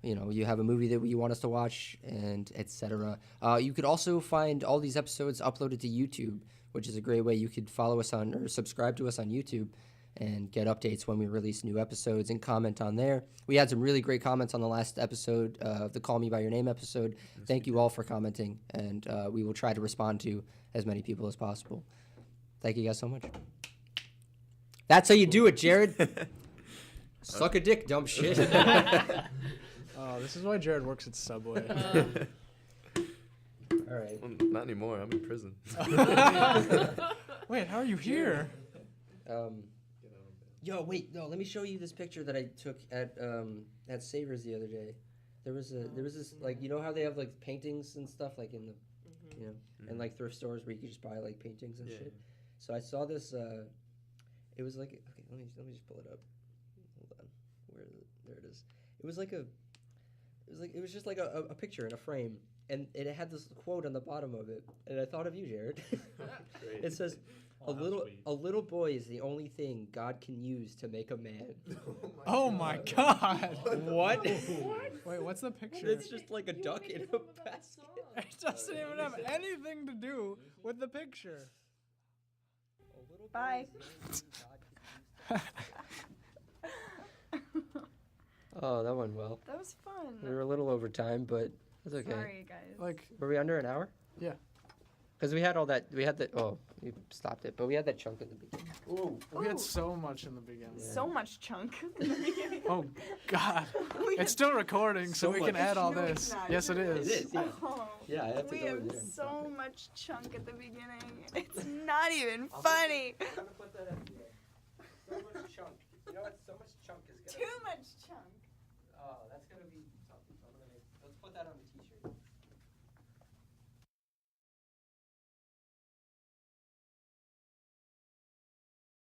you have a movie that you want us to watch, and etc. You could also find all these episodes uploaded to YouTube, which is a great way you could follow us on or subscribe to us on YouTube and get updates when we release new episodes and comment on there. We had some really great comments on the last episode, the Call Me By Your Name episode. Thank you all for commenting, and we will try to respond to as many people as possible. Thank you guys so much. That's how you do it, Jared. Suck a dick, dumb shit. Oh, this is why Jared works at Subway. All right. Well, not anymore. I'm in prison. Wait, how are you here? Yo, wait, no. Let me show you this picture that I took at Savers the other day. There was this like, you know how they have like paintings and stuff like in the and like thrift stores where you could just buy like paintings and shit. So I saw this. It was like, okay, let me just pull it up. Hold on, where is it? There it is. It was just like a picture in a frame, and it had this quote on the bottom of it, and I thought of you, Jared. Great. It says, Oh, how sweet. a little boy is the only thing God can use to make a man. Oh my god. What? Wait, what's the picture? It's just like a duck in a basket. It doesn't even have anything to do with the picture. Bye. Oh, that went well. That was fun. We were a little over time, but that's okay. Sorry, guys. Like, Were we under an hour? yeah. Because we had all that. We had the. Oh, you stopped it, but we had that chunk in the beginning. Ooh, we Ooh. had so much in the beginning. So much chunk in the beginning. Oh god. We It's still recording, so So we much. can add all No, it's this. not. Yes, it is. It is. Yeah. Oh, Yeah, I have to we go have in there and so stop it. much chunk at the beginning. It's not even funny. I'm gonna put that up here. So much chunk. You know what? So much chunk is gonna. Too much chunk. Oh, that's gonna be something. Let's put that on the t-shirt.